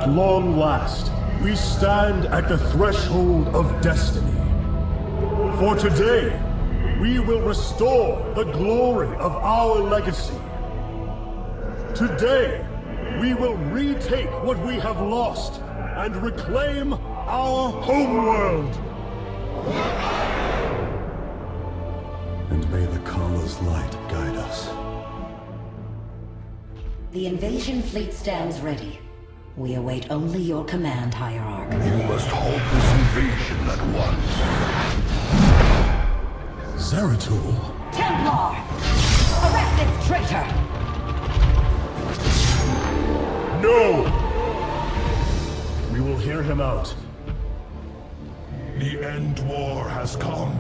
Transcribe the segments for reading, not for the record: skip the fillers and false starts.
long last, we stand at the threshold of destiny. For today, we will restore the glory of our legacy. Today, we will retake what we have lost and reclaim our homeworld. And may the Kala's light guide us. The invasion fleet stands ready. We await only your command, Hierarch. You must halt this invasion at once. Zeratul? Templar! Arrest this traitor! No! We will hear him out. The end war has come.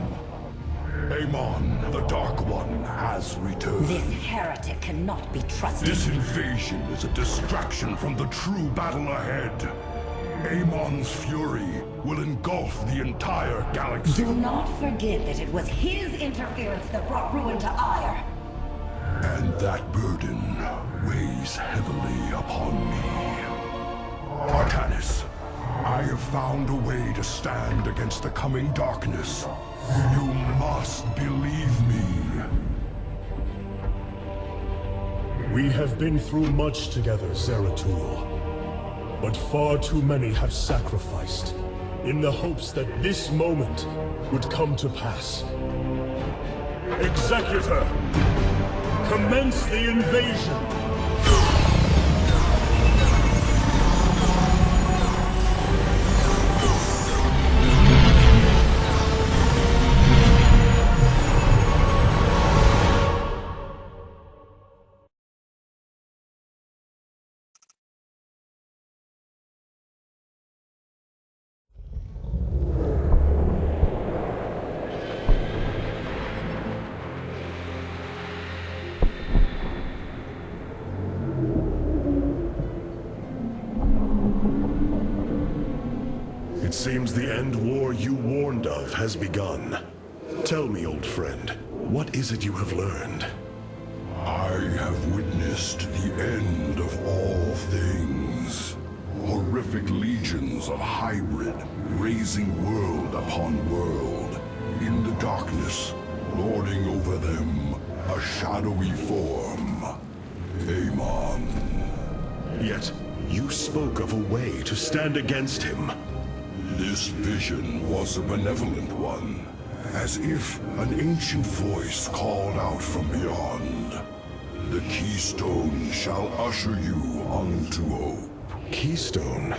Amon, the Dark One, has returned. This heretic cannot be trusted. This invasion is a distraction from the true battle ahead. Amon's fury will engulf the entire galaxy. Do not forget that it was his interference that brought ruin to Aiur. And that burden weighs heavily upon me. Artanis, I have found a way to stand against the coming darkness. You must believe me. We have been through much together, Zeratul. But far too many have sacrificed, in the hopes that this moment would come to pass. Executor! Commence the invasion! It seems the end war you warned of has begun. Tell me, old friend, what is it you have learned? I have witnessed the end of all things. Horrific legions of hybrid, raising world upon world. In the darkness, lording over them, a shadowy form. Amon. Yet, you spoke of a way to stand against him. This vision was a benevolent one, as if an ancient voice called out from beyond. The Keystone shall usher you unto hope. Keystone?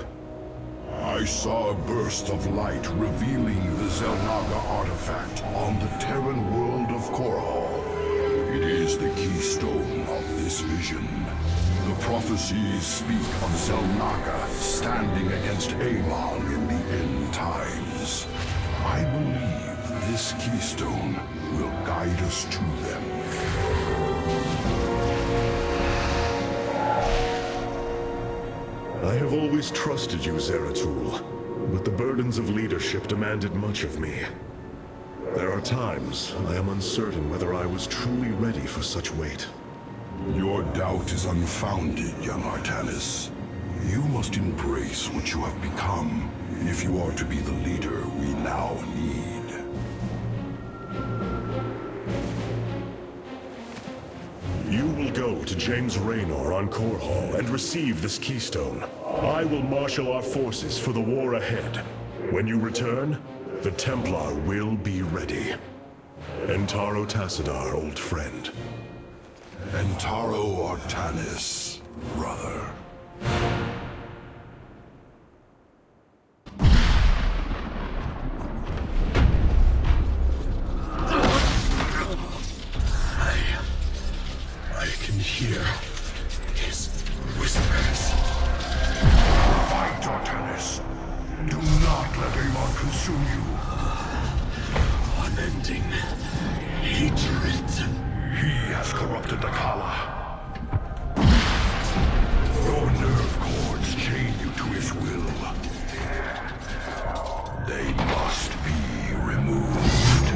I saw a burst of light revealing the Zelnaga artifact on the Terran world of Korhal. It is the keystone of this vision. The prophecies speak of Zelnaga standing against Amon in the end times. I believe this keystone will guide us to them. I have always trusted you, Zeratul, but the burdens of leadership demanded much of me. There are times I am uncertain whether I was truly ready for such weight. Your doubt is unfounded, young Artanis. You must embrace what you have become, if you are to be the leader we now need. You will go to James Raynor on Korhal and receive this keystone. I will marshal our forces for the war ahead. When you return, the Templar will be ready. Entaro Tassadar, old friend. Entaro Artanis, brother. I can hear his whispers. Fight, Artanis. Do not let Amon consume you. Unending hatred. He has corrupted the Kala. Your nerve cords chain you to his will. They must be removed.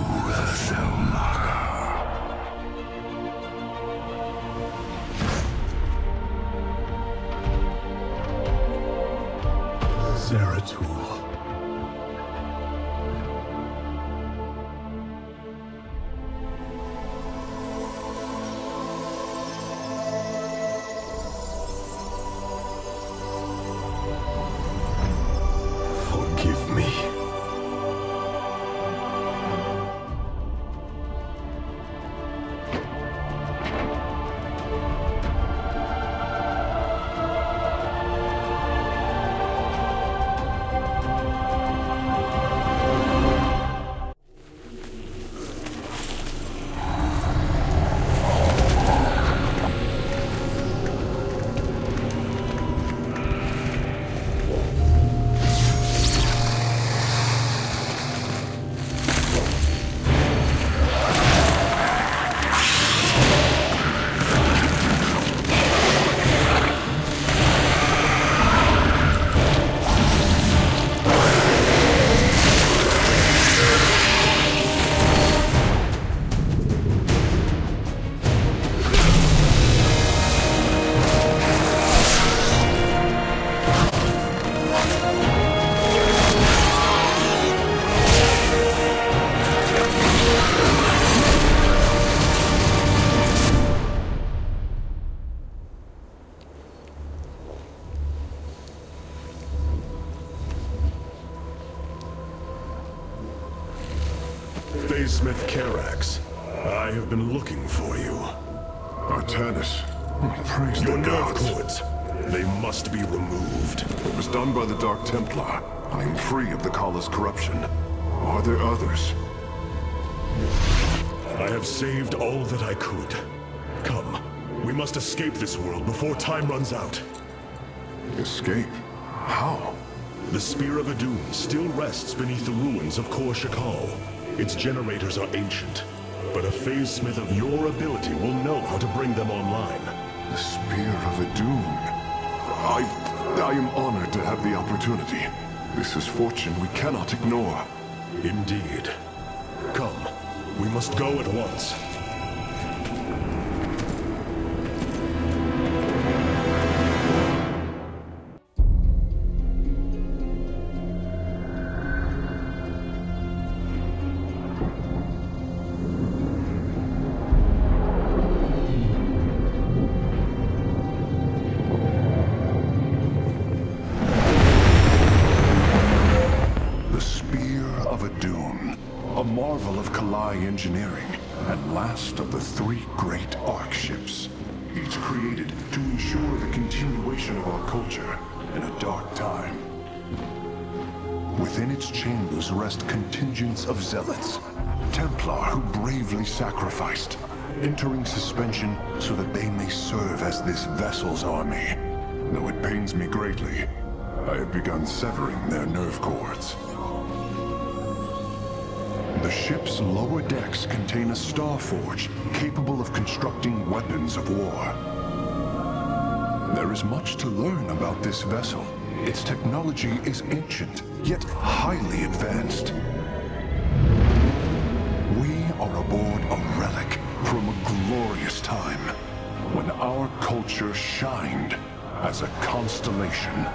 the Zernaga. Zeratul. Forgive me. Smith Karax, I have been looking for you. Artanis, praise Your the nerve gods. cords, they must be removed. It was done by the Dark Templar. I am free of the Kala's corruption. Are there others? I have saved all that I could. Come, we must escape this world before time runs out. Escape? How? The Spear of Adun still rests beneath the ruins of Kor Shakal. Its generators are ancient, but a phase smith of your ability will know how to bring them online. The Spear of Adun. I am honored to have the opportunity. This is fortune we cannot ignore. Indeed. Come, we must go at once. Engineering, and last of the three great Ark ships, each created to ensure the continuation of our culture in a dark time. Within its chambers rest contingents of zealots, Templar who bravely sacrificed, entering suspension so that they may serve as this vessel's army. Though it pains me greatly, I have begun severing their nerve cords. The ship's lower decks contain a star forge capable of constructing weapons of war. There is much to learn about this vessel. Its technology is ancient, yet highly advanced. We are aboard a relic from a glorious time, when our culture shined as a constellation.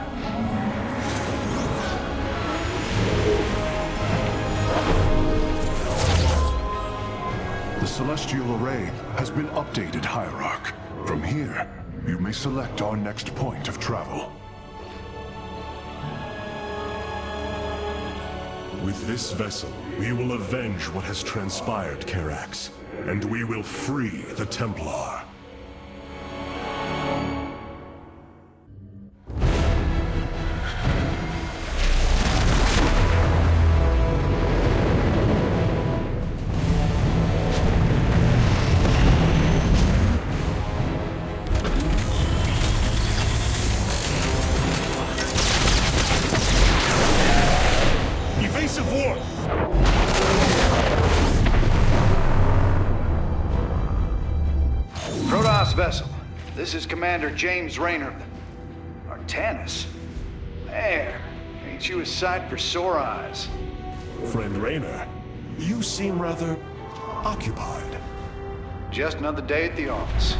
The Celestial Array has been updated, Hierarch. From here, you may select our next point of travel. With this vessel, we will avenge what has transpired, Karax, and we will free the Templar. Protoss vessel. This is Commander James Raynor. Artanis? There. Ain't you a sight for sore eyes? Friend Raynor, You seem rather occupied. Just another day at the office.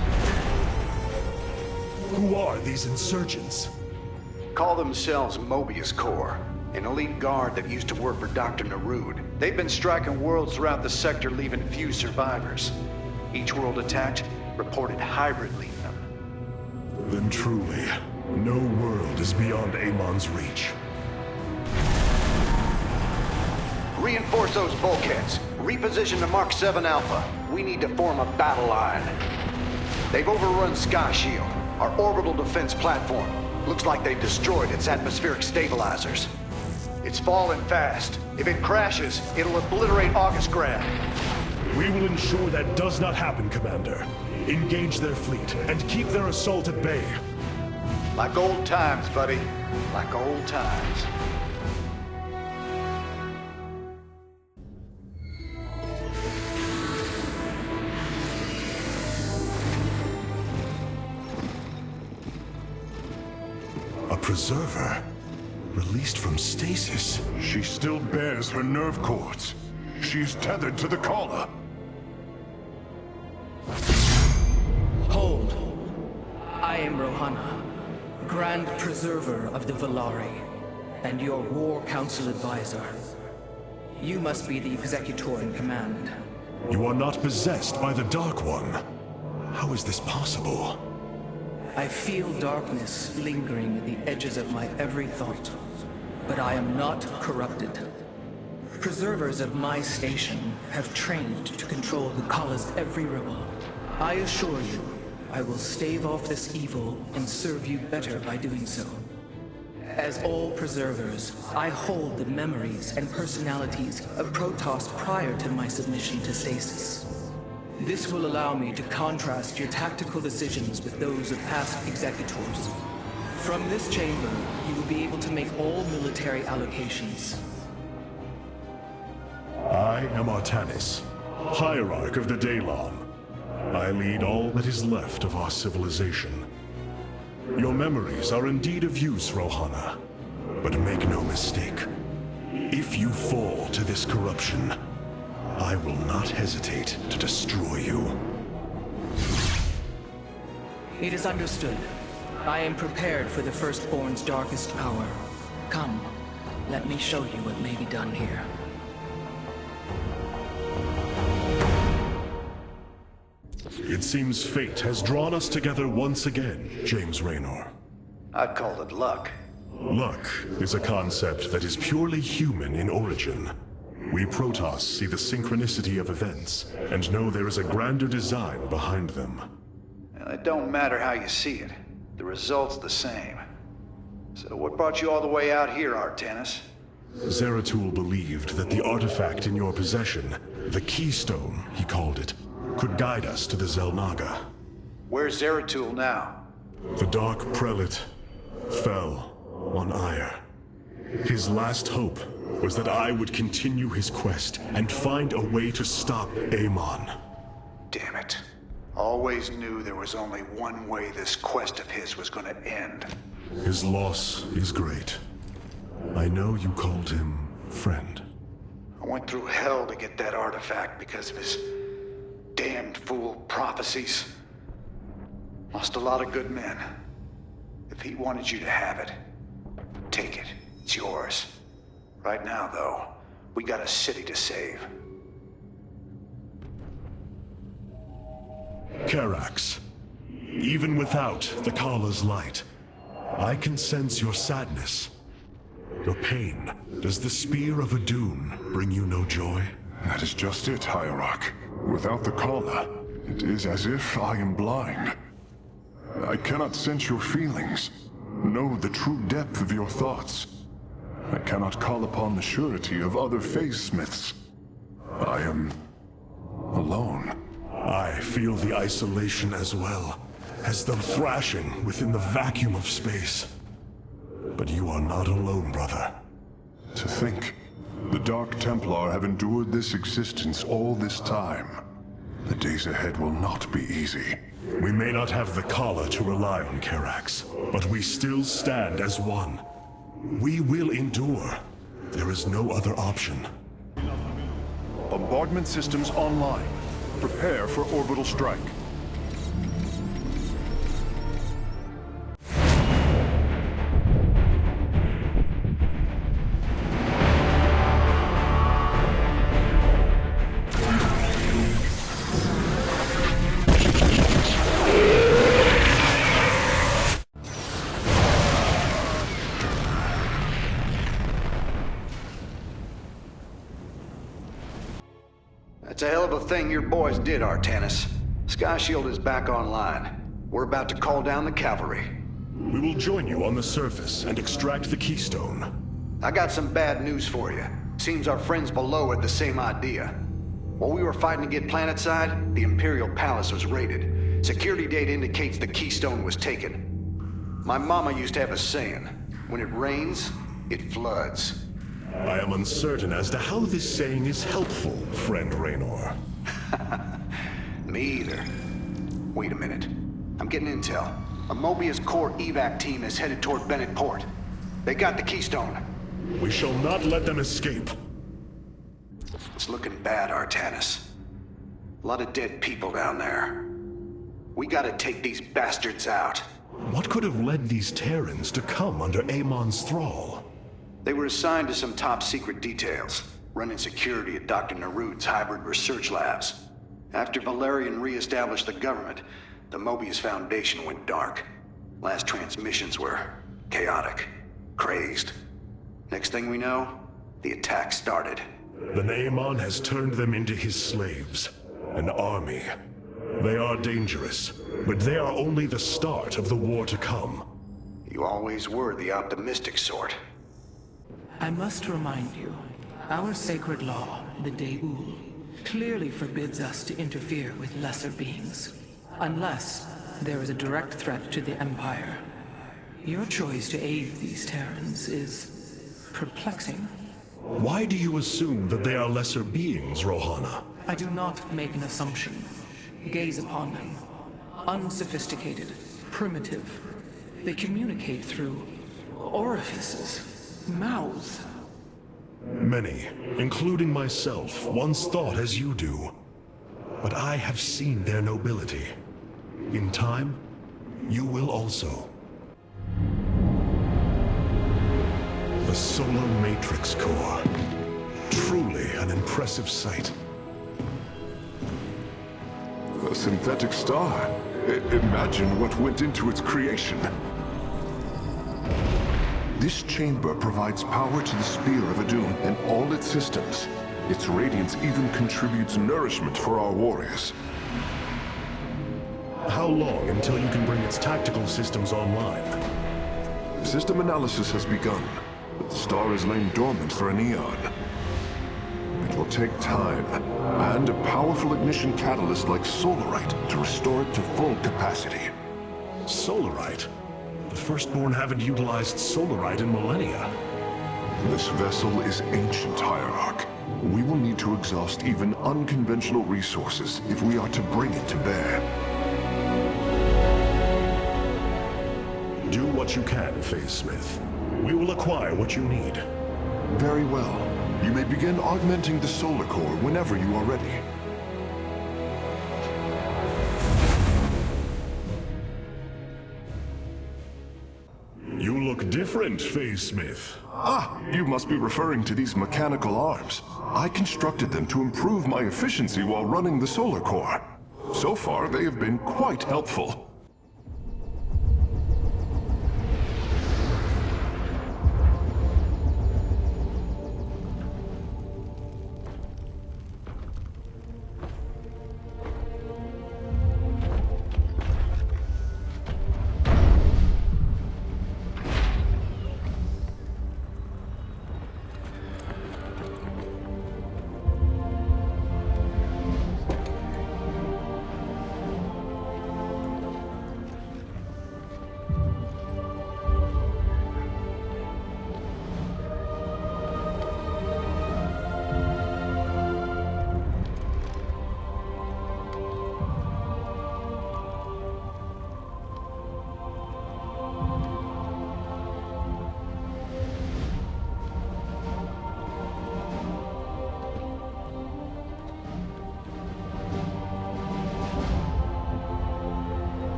Who are these insurgents? Call themselves Mobius Corps, an elite guard that used to work for Dr. Narud. They've been striking worlds throughout the sector, leaving few survivors. Each world attacked reported hybrid leaving them. Then truly, no world is beyond Amon's reach. Reinforce those bulkheads. Reposition to Mark 7 Alpha. We need to form a battle line. They've overrun Sky Shield, our orbital defense platform. Looks like they've destroyed its atmospheric stabilizers. It's falling fast. If it crashes, it'll obliterate August Grad. We will ensure that does not happen, Commander. Engage their fleet and keep their assault at bay. Like old times, buddy. Like old times. A preserver? Released from stasis? She still bears her nerve cords. She is tethered to the collar. Hold. I am Rohana, Grand Preserver of the Valari, and your War Council advisor. You must be the Executor in command. You are not possessed by the Dark One. How is this possible? I feel darkness lingering at the edges of my every thought, but I am not corrupted. Preservers of my station have trained to control Hukkala's every rebel. I assure you, I will stave off this evil and serve you better by doing so. As all preservers, I hold the memories and personalities of Protoss prior to my submission to stasis. This will allow me to contrast your tactical decisions with those of past executors. From this chamber, you will be able to make all military allocations. I am Artanis, Hierarch of the Daylon. I lead all that is left of our civilization. Your memories are indeed of use, Rohana. But make no mistake. If you fall to this corruption, I will not hesitate to destroy you. It is understood. I am prepared for the Firstborn's darkest hour. Come, let me show you what may be done here. It seems fate has drawn us together once again, James Raynor. I'd call it luck. Luck is a concept that is purely human in origin. We Protoss see the synchronicity of events, and know there is a grander design behind them. Well, it don't matter how you see it. The result's the same. So what brought you all the way out here, Artanis? Zeratul believed that the artifact in your possession, the Keystone, he called it, could guide us to the Xel'Naga. Where's Zeratul now? The Dark Prelate fell on Aiur. His last hope was that I would continue his quest and find a way to stop Amon. Damn it. Always knew there was only one way this quest of his was gonna end. His loss is great. I know you called him friend. I went through hell to get that artifact because of his damned fool prophecies. Lost a lot of good men. If he wanted you to have it, take it. It's yours. Right now, though, we got a city to save. Karax, even without the Kala's light, I can sense your sadness, your pain. Does the Spear of Adun bring you no joy? That is just it, Hierarch. Without the collar, it is as if I am blind. I cannot sense your feelings, know the true depth of your thoughts. I cannot call upon the surety of other phase-smiths. I am alone. I feel the isolation as well, as though thrashing within the vacuum of space. But you are not alone, brother. To think, the Dark Templar have endured this existence all this time. The days ahead will not be easy. We may not have the Kala to rely on, Karax, but we still stand as one. We will endure. There is no other option. Bombardment systems online. Prepare for orbital strike. That's a hell of a thing your boys did, Artanis. Sky Shield is back online. We're about to call down the cavalry. We will join you on the surface and extract the Keystone. I got some bad news for you. Seems our friends below had the same idea. While we were fighting to get planetside, the Imperial Palace was raided. Security data indicates the Keystone was taken. My mama used to have a saying, when it rains, it floods. I am uncertain as to how this saying is helpful, friend Raynor. Me either. Wait a minute. I'm getting intel. A Mobius Core evac team is headed toward Bennett Port. They got the Keystone. We shall not let them escape. It's looking bad, Artanis. A lot of dead people down there. We gotta take these bastards out. What could have led these Terrans to come under Amon's thrall? They were assigned to some top-secret details, running security at Dr. Narud's hybrid research labs. After Valerian re-established the government, the Mobius Foundation went dark. Last transmissions were chaotic, crazed. Next thing we know, the attack started. Then Amon has turned them into his slaves, an army. They are dangerous, but they are only the start of the war to come. You always were the optimistic sort. I must remind you, our sacred law, the Deul, clearly forbids us to interfere with lesser beings, unless there is a direct threat to the Empire. Your choice to aid these Terrans is perplexing. Why do you assume that they are lesser beings, Rohana? I do not make an assumption. Gaze upon them. Unsophisticated, primitive. They communicate through orifices. Mouths. Many, including myself, once thought as you do. But I have seen their nobility. In time, you will also. The Solar Matrix Core. Truly an impressive sight. A synthetic star. Imagine what went into its creation. This chamber provides power to the Spear of Adun and all its systems. Its radiance even contributes nourishment for our warriors. How long until you can bring its tactical systems online? System analysis has begun, but the star has lain dormant for an eon. It will take time, and a powerful ignition catalyst like Solarite to restore it to full capacity. Solarite? The Firstborn haven't utilized Solarite in millennia. This vessel is ancient, Hierarch. We will need to exhaust even unconventional resources if we are to bring it to bear. Do what you can, Phase Smith. We will acquire what you need. Very well. You may begin augmenting the solar core whenever you are ready. You look different, Phase Smith. Ah, you must be referring to these mechanical arms. I constructed them to improve my efficiency while running the solar core. So far, they have been quite helpful.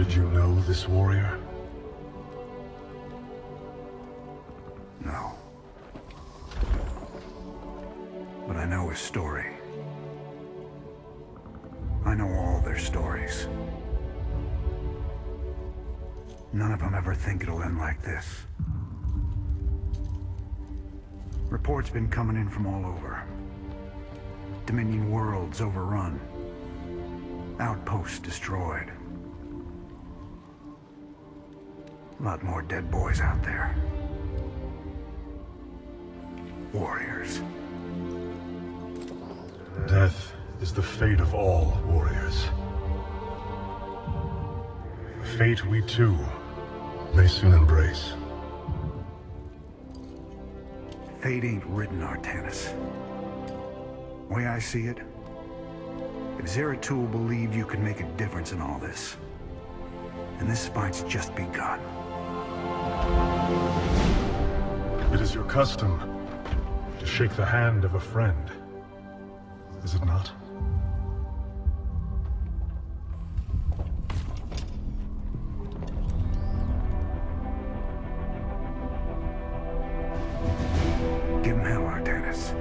Did you know this warrior? No. But I know his story. I know all their stories. None of them ever think it'll end like this. Reports been coming in from all over. Dominion worlds overrun. Outposts destroyed. A lot more dead boys out there. Warriors. Death is the fate of all warriors. A fate we too may soon embrace. Fate ain't written, Artanis. Way I see it, if Zeratul believed you could make a difference in all this, then this fight's just begun. It is your custom to shake the hand of a friend, is it not? Give him hell, Artanis.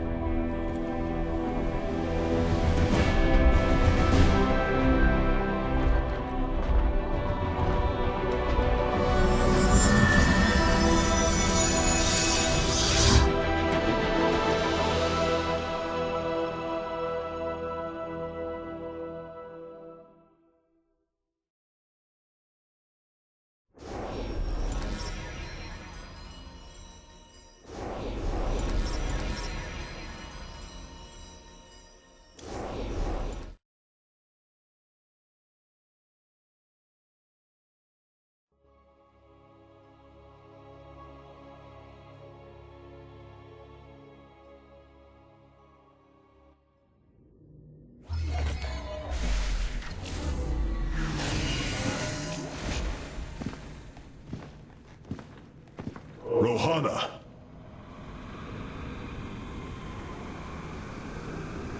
Rohana.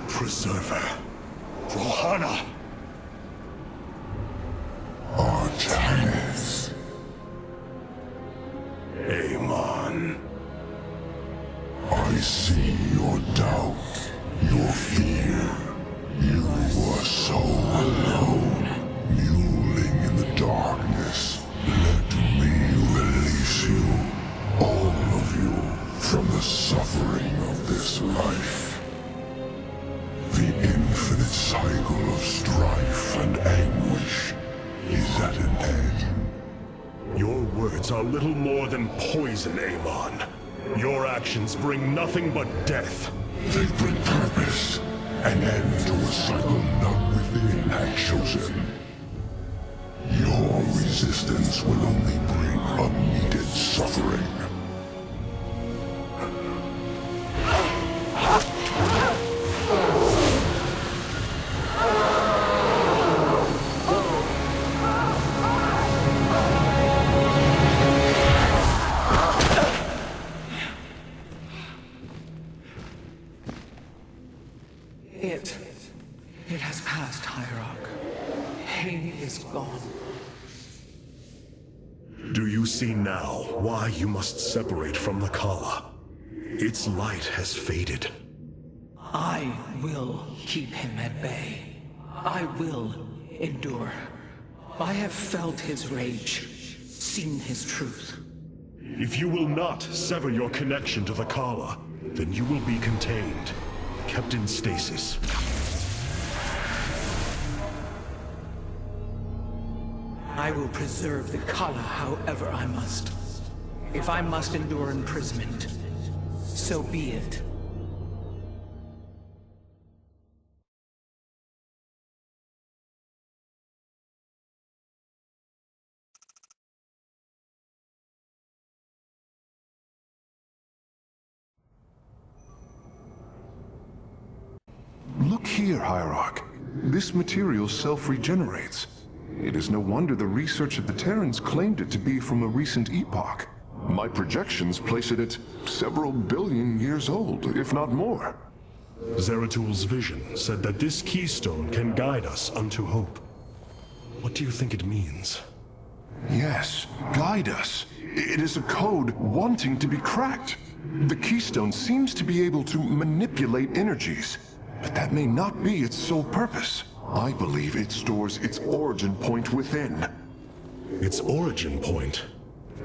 Preserver. Rohana. Artanis. Amon. I see your doubt, your fear. You were so alone, mewling in the darkness. Let me release you, all of you, from the suffering of this life. The infinite cycle of strife and anguish is at an end. Your words are little more than poison, Amon. Your actions bring nothing but death. They bring purpose, an end to a cycle none within had chosen. Your resistance will only bring unneeded suffering. It has passed, Hierarch. He is gone. Do you see now why you must separate from the Kala? Its light has faded. I will keep him at bay. I will endure. I have felt his rage, seen his truth. If you will not sever your connection to the Kala, then you will be contained, kept in stasis. I will preserve the Kala however I must. If I must endure imprisonment, so be it. Look here, Hierarch. This material self-regenerates. It is no wonder the research of the Terrans claimed it to be from a recent epoch. My projections place it at several billion years old, if not more. Zeratul's vision said that this keystone can guide us unto hope. What do you think it means? Yes, guide us. It is a code wanting to be cracked. The Keystone seems to be able to manipulate energies, but that may not be its sole purpose. I believe it stores its origin point within. Its origin point?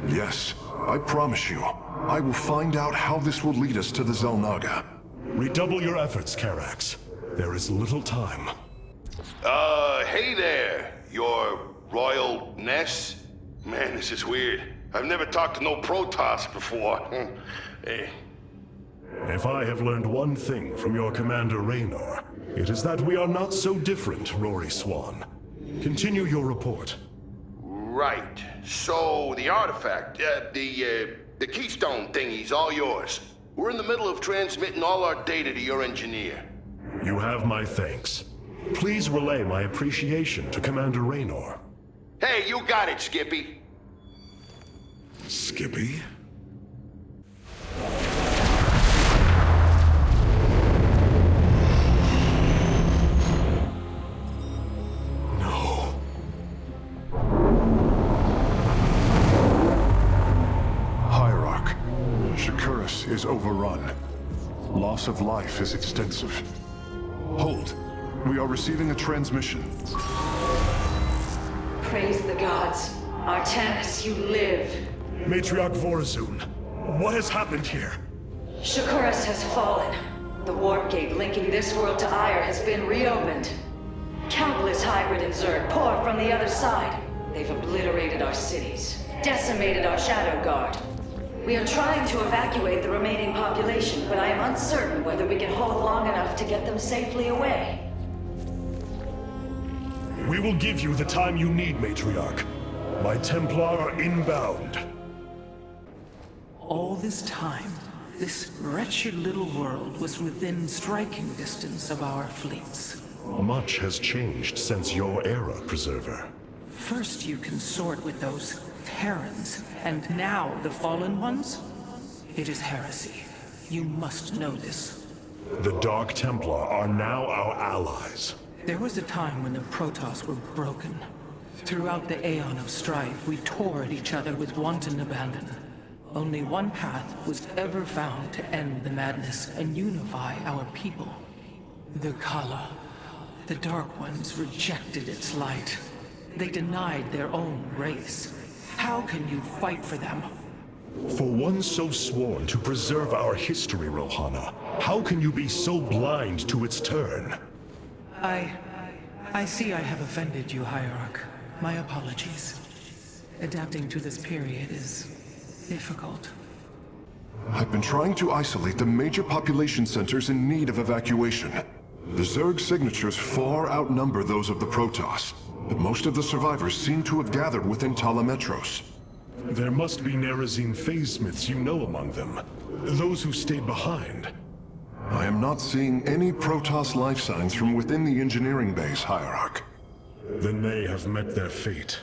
Yes, I promise you. I will find out how this will lead us to the Xel'Naga. Redouble your efforts, Karax. There is little time. Hey there, your royalness? Man, this is weird. I've never talked to no Protoss before. Hey. If I have learned one thing from your Commander Raynor, it is that we are not so different, Rory Swan. Continue your report. Right. So, the artifact, the Keystone thingy's all yours. We're in the middle of transmitting all our data to your engineer. You have my thanks. Please relay my appreciation to Commander Raynor. Hey, you got it, Skippy. Skippy? No. Hierarch. Shakuras is overrun. Loss of life is extensive. Hold. We are receiving a transmission. Praise the gods. Artanis, you live. Matriarch Vorazun, what has happened here? Shakuras has fallen. The warp gate linking this world to Aiur has been reopened. Countless hybrid and Zerg pour from the other side. They've obliterated our cities, decimated our shadow guard. We are trying to evacuate the remaining population, but I am uncertain whether we can hold long enough to get them safely away. We will give you the time you need, Matriarch. My Templar are inbound. All this time, this wretched little world was within striking distance of our fleets. Much has changed since your era, Preserver. First you consort with those Terrans, and now the Fallen Ones? It is heresy. You must know this. The Dark Templar are now our allies. There was a time when the Protoss were broken. Throughout the aeon of strife, we tore at each other with wanton abandon. Only one path was ever found to end the madness and unify our people. The Kala. The Dark Ones rejected its light. They denied their own race. How can you fight for them? For one so sworn to preserve our history, Rohana, how can you be so blind to its turn? I see I have offended you, Hierarch. My apologies. Adapting to this period is difficult. I've been trying to isolate the major population centers in need of evacuation. The Zerg signatures far outnumber those of the Protoss, but most of the survivors seem to have gathered within Talametros. There must be Nerazine phase-smiths you know among them. Those who stayed behind. I am not seeing any Protoss life signs from within the engineering base, Hierarch. Then they have met their fate.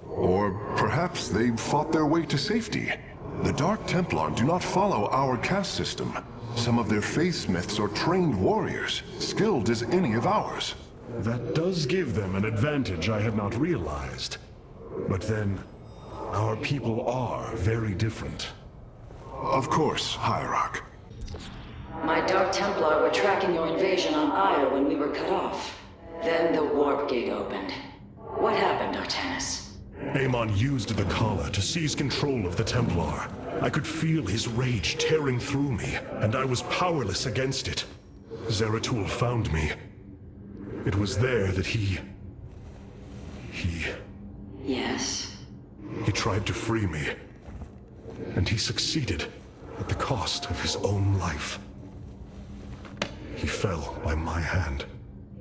Or perhaps they've fought their way to safety. The Dark Templar do not follow our caste system. Some of their faithsmiths are trained warriors, skilled as any of ours. That does give them an advantage I had not realized. But then, our people are very different. Of course, Hierarch. My Dark Templar were tracking your invasion on Aiur when we were cut off. Then the warp gate opened. What happened, Artanis? Amon used the Kala to seize control of the Templar. I could feel his rage tearing through me, and I was powerless against it. Zeratul found me. It was there that he... Yes? He tried to free me. And he succeeded, at the cost of his own life. He fell by my hand.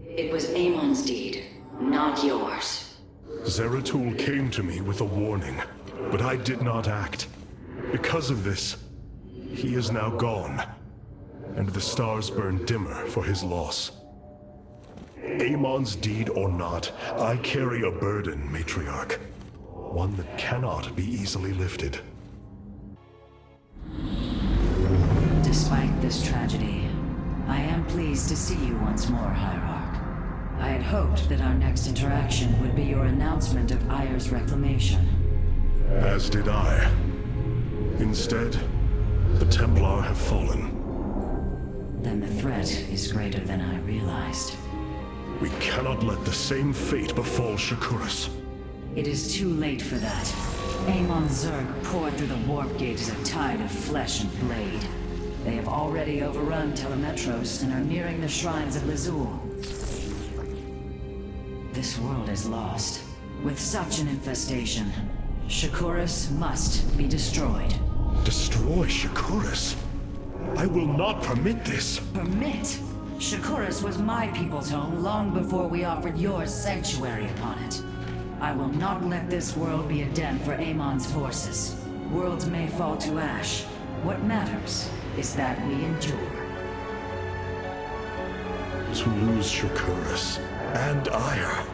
It was Amon's deed, not yours. Zeratul came to me with a warning, but I did not act. Because of this, he is now gone, and the stars burn dimmer for his loss. Amon's deed or not, I carry a burden, Matriarch. One that cannot be easily lifted. Despite this tragedy, I am pleased to see you once more, Hierarch. I had hoped that our next interaction would be your announcement of Aiur's reclamation. As did I. Instead, the Templar have fallen. Then the threat is greater than I realized. We cannot let the same fate befall Shakuras. It is too late for that. Amon's Zerg poured through the warp gate as a tide of flesh and blade. They have already overrun Telemetros and are nearing the shrines of Lazul. This world is lost. With such an infestation, Shakuras must be destroyed. Destroy Shakuras? I will not permit this. Permit? Shakuras was my people's home long before we offered yours sanctuary upon it. I will not let this world be a den for Amon's forces. Worlds may fall to ash. What matters is that we endure. To lose Shakuras and Aiur.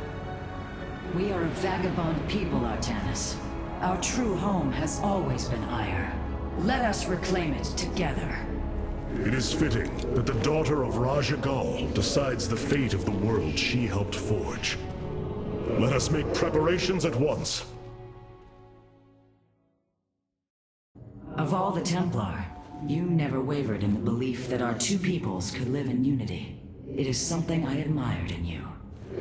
We are a vagabond people, Artanis. Our true home has always been Aiur. Let us reclaim it together. It is fitting that the daughter of Raja Gal decides the fate of the world she helped forge. Let us make preparations at once. Of all the Templar, you never wavered in the belief that our two peoples could live in unity. It is something I admired in you.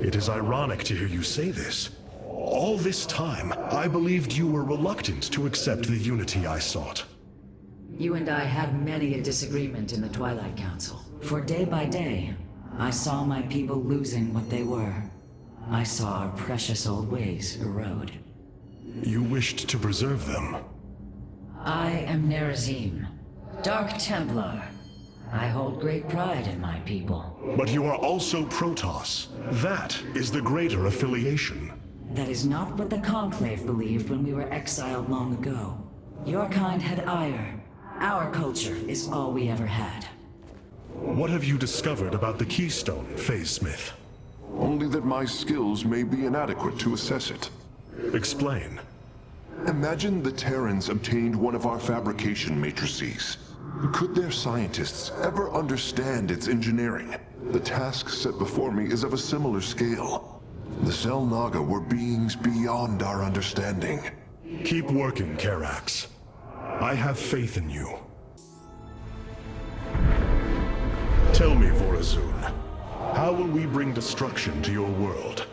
It is ironic to hear you say this. All this time, I believed you were reluctant to accept the unity I sought. You and I had many a disagreement in the Twilight Council. For day by day, I saw my people losing what they were. I saw our precious old ways erode. You wished to preserve them. I am Nerazim, Dark Templar. I hold great pride in my people. But you are also Protoss. That is the greater affiliation. That is not what the Conclave believed when we were exiled long ago. Your kind had Aiur. Our culture is all we ever had. What have you discovered about the Keystone, Phase Smith? Only that my skills may be inadequate to assess it. Explain. Imagine the Terrans obtained one of our fabrication matrices. Could their scientists ever understand its engineering? The task set before me is of a similar scale. The Xel'Naga were beings beyond our understanding. Keep working, Karax. I have faith in you. Tell me, Vorazun, how will we bring destruction to your world?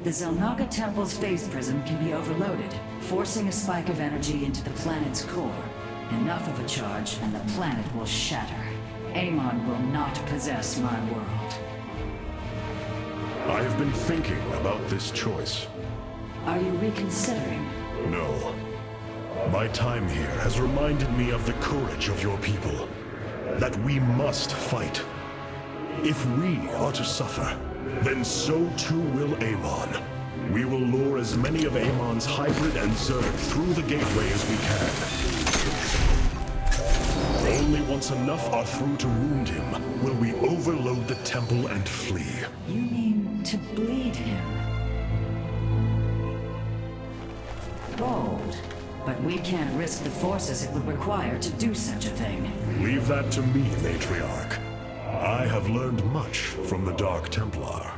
The Xel'Naga Temple's phase prism can be overloaded, forcing a spike of energy into the planet's core. Enough of a charge, and the planet will shatter. Amon will not possess my world. I have been thinking about this choice. Are you reconsidering? No. My time here has reminded me of the courage of your people. That we must fight. If we are to suffer, then so too will Amon. We will lure as many of Amon's hybrid and Zerg through the gateway as we can. Only once enough are through to wound him will we overload the temple and flee. You mean to bleed him? Bold. But we can't risk the forces it would require to do such a thing. Leave that to me, Matriarch. I have learned much from the Dark Templar.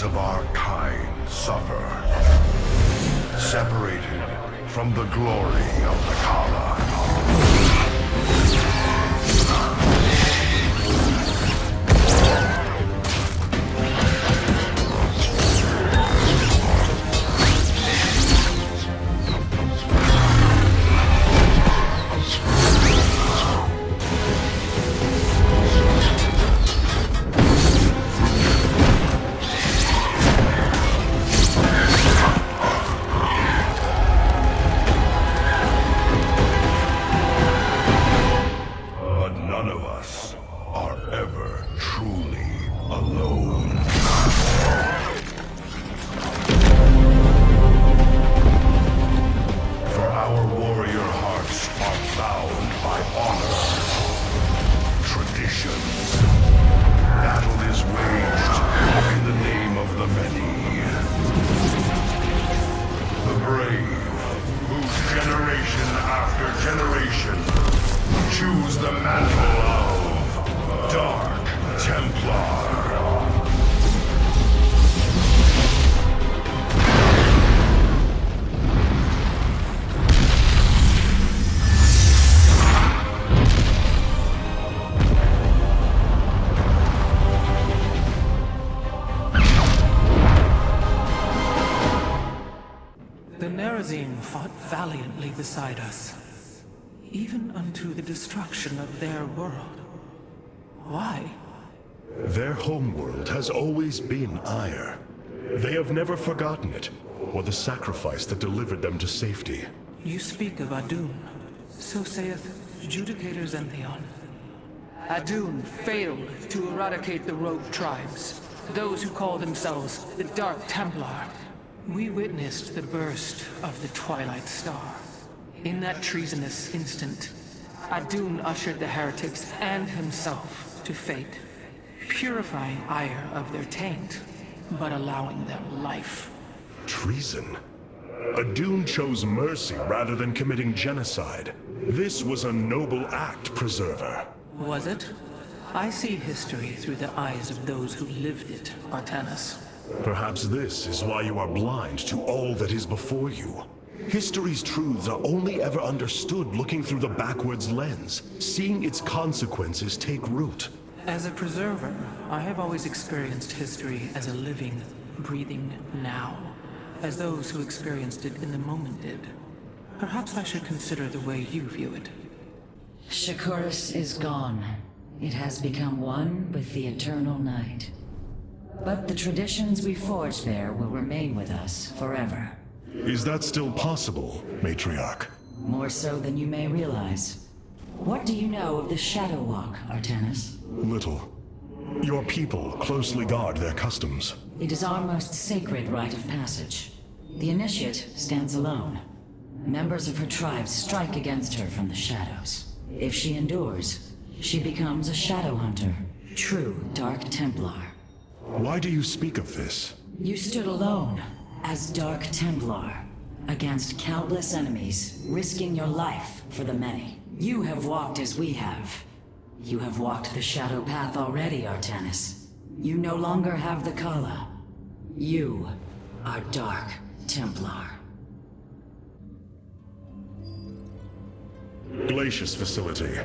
Of our kind suffer, separated from the glory of the Kala. of us are ever truly alone. For our warrior hearts are bound by honor, traditions. Battle is waged in the name of the many. The brave, whose generation after generation choose the mantle of Dark Templar. Fought valiantly beside us, even unto the destruction of their world. Why? Their homeworld has always been Aiur. They have never forgotten it, or the sacrifice that delivered them to safety. You speak of Adun, so saith Judicators Endion. Adun failed to eradicate the rogue tribes, those who call themselves the Dark Templar. We witnessed the burst of the Twilight Star. In that treasonous instant, Adun ushered the heretics and himself to fate, purifying Aiur of their taint, but allowing them life. Treason? Adun chose mercy rather than committing genocide. This was a noble act, Preserver. Was it? I see history through the eyes of those who lived it, Artanis. Perhaps this is why you are blind to all that is before you. History's truths are only ever understood looking through the backwards lens, seeing its consequences take root. As a preserver, I have always experienced history as a living, breathing now, as those who experienced it in the moment did. Perhaps I should consider the way you view it. Shakuras is gone. It has become one with the eternal night. But the traditions we forged there will remain with us forever. Is that still possible, Matriarch? More so than you may realize. What do you know of the Shadow Walk, Artanis? Little. Your people closely guard their customs. It is our most sacred rite of passage. The Initiate stands alone. Members of her tribe strike against her from the shadows. If she endures, she becomes a Shadow Hunter, true Dark Templar. Why do you speak of this? You stood alone, as Dark Templar, against countless enemies, risking your life for the many. You have walked as we have. You have walked the Shadow Path already, Artanis. You no longer have the Kala. You are Dark Templar. Glacius facility.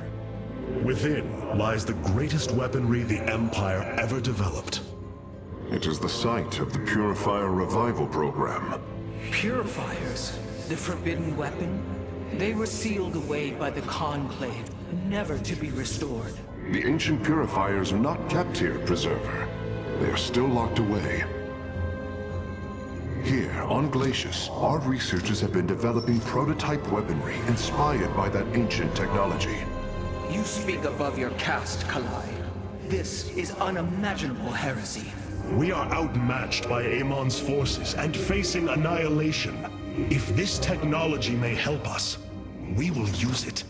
Within lies the greatest weaponry the Empire ever developed. It is the site of the Purifier revival program. Purifiers? The forbidden weapon? They were sealed away by the Conclave, never to be restored. The ancient Purifiers are not kept here, Preserver. They are still locked away. Here, on Glacius, our researchers have been developing prototype weaponry inspired by that ancient technology. You speak above your caste, Kalai. This is unimaginable heresy. We are outmatched by Amon's forces and facing annihilation. If this technology may help us, we will use it.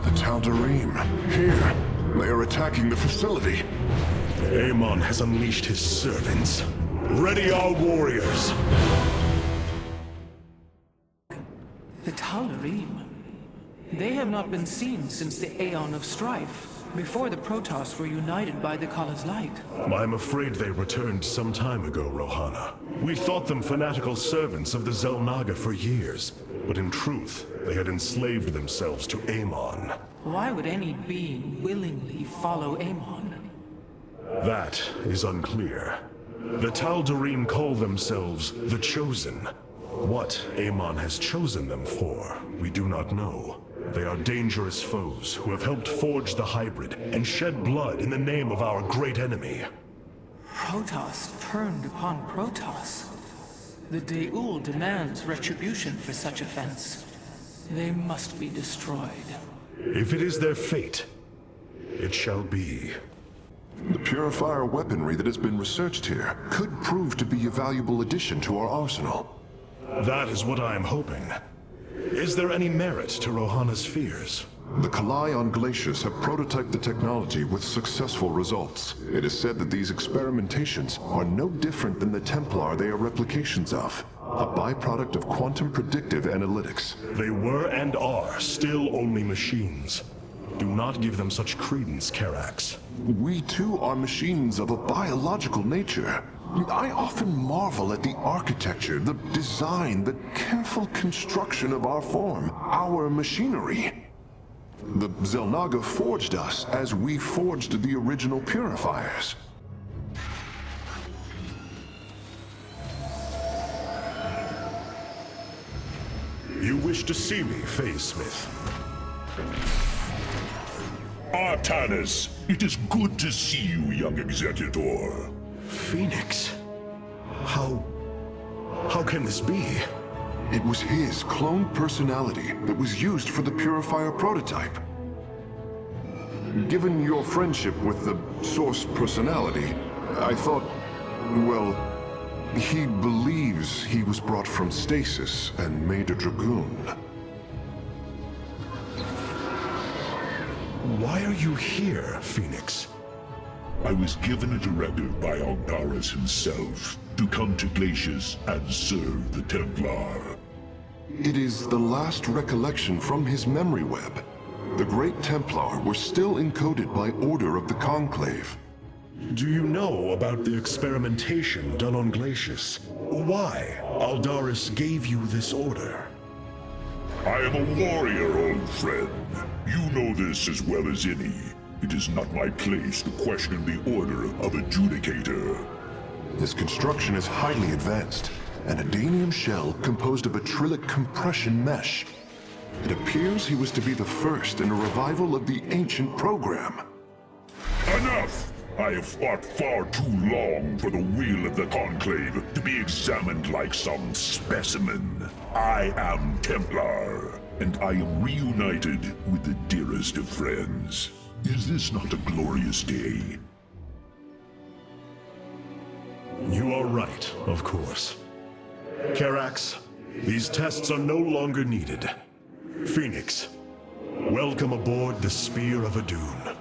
The Tal'darim, here. They are attacking the facility. Amon has unleashed his servants. Ready our warriors! The Tal'darim. They have not been seen since the Aeon of Strife, before the Protoss were united by the Kala's light. I'm afraid they returned some time ago, Rohana. We thought them fanatical servants of the Xel'Naga for years, but in truth, they had enslaved themselves to Amon. Why would any being willingly follow Amon? That is unclear. The Tal'darim call themselves the Chosen. What Amon has chosen them for, we do not know. They are dangerous foes who have helped forge the hybrid and shed blood in the name of our great enemy. Protoss turned upon Protoss. The Daul demands retribution for such offense. They must be destroyed. If it is their fate, it shall be. The Purifier weaponry that has been researched here could prove to be a valuable addition to our arsenal. That is what I am hoping. Is there any merit to Rohana's fears? The Kalai on Glacius have prototyped the technology with successful results. It is said that these experimentations are no different than the Templar they are replications of, a byproduct of quantum predictive analytics. They were and are still only machines. Do not give them such credence, Karax. We too are machines of a biological nature. I often marvel at the architecture, the design, the careful construction of our form, our machinery. The Xel'Naga forged us as we forged the original Purifiers. You wish to see me, Phase Smith? Artanis, it is good to see you, young Executor. Phoenix? How can this be? It was his cloned personality that was used for the Purifier prototype. Given your friendship with the Source personality, I thought, well, he believes he was brought from stasis and made a Dragoon. Why are you here, Phoenix? I was given a directive by Aldaris himself to come to Glacius and serve the Templar. It is the last recollection from his memory web. The Great Templar were still encoded by order of the Conclave. Do you know about the experimentation done on Glacius? Why Aldaris gave you this order? I am a warrior, old friend. You know this as well as any. It is not my place to question the order of Adjudicator. His construction is highly advanced. An Adanium shell composed of a trillic compression mesh. It appears he was to be the first in a revival of the ancient program. Enough! I have fought far too long for the will of the Conclave to be examined like some specimen. I am Templar, and I am reunited with the dearest of friends. Is this not a glorious day? You are right, of course. Karax, these tests are no longer needed. Phoenix, welcome aboard the Spear of Adun.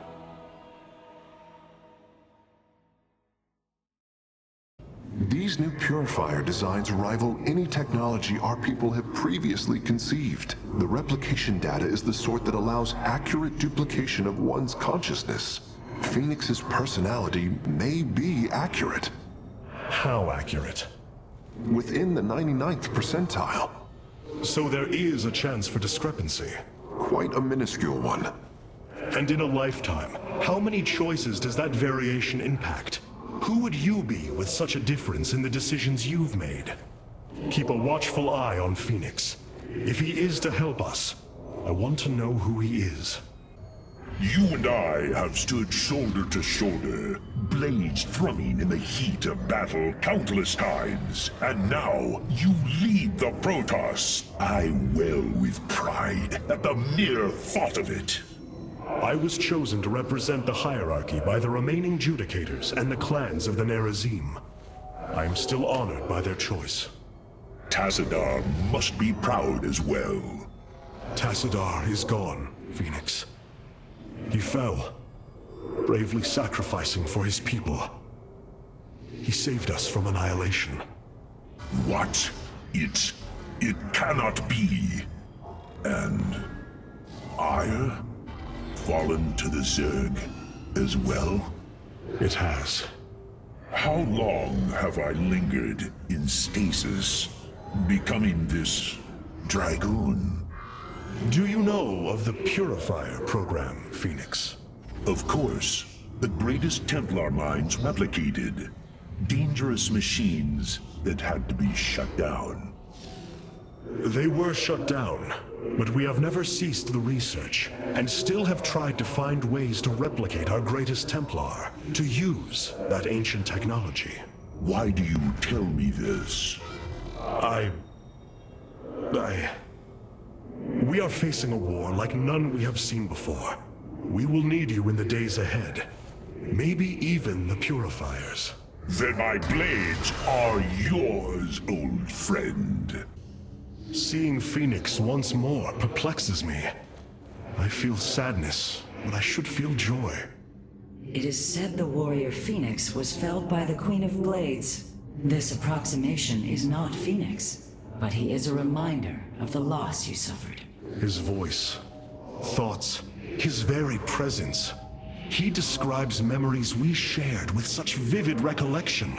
These new Purifier designs rival any technology our people have previously conceived. The replication data is the sort that allows accurate duplication of one's consciousness. Phoenix's personality may be accurate. How accurate? Within the 99th percentile. So there is a chance for discrepancy. Quite a minuscule one. And in a lifetime, how many choices does that variation impact? Who would you be with such a difference in the decisions you've made? Keep a watchful eye on Phoenix. If he is to help us, I want to know who he is. You and I have stood shoulder to shoulder, blades thrumming in the heat of battle countless times. And now, you lead the Protoss. I wail with pride at the mere thought of it. I was chosen to represent the hierarchy by the remaining Judicators and the clans of the Nerazim. I am still honored by their choice. Tassadar must be proud as well. Tassadar is gone, Phoenix. He fell, bravely sacrificing for his people. He saved us from annihilation. What? It cannot be. And Aiur? Fallen to the Zerg as well? It has. How long have I lingered in stasis, becoming this Dragoon? Do you know of the Purifier program, Phoenix? Of course. The greatest Templar minds replicated. Dangerous machines that had to be shut down. They were shut down, But we have never ceased the research, and still have tried to find ways to replicate our greatest Templar, to use that ancient technology. Why do you tell me this? We are facing a war like none we have seen before. We will need you in the days ahead. Maybe even the Purifiers. Then my blades are yours, old friend. Seeing Fenix once more perplexes me. I feel sadness, but I should feel joy. It is said the warrior Phoenix was felled by the Queen of Blades. This approximation is not Phoenix, but he is a reminder of the loss you suffered. His voice, thoughts, his very presence. He describes memories we shared with such vivid recollection.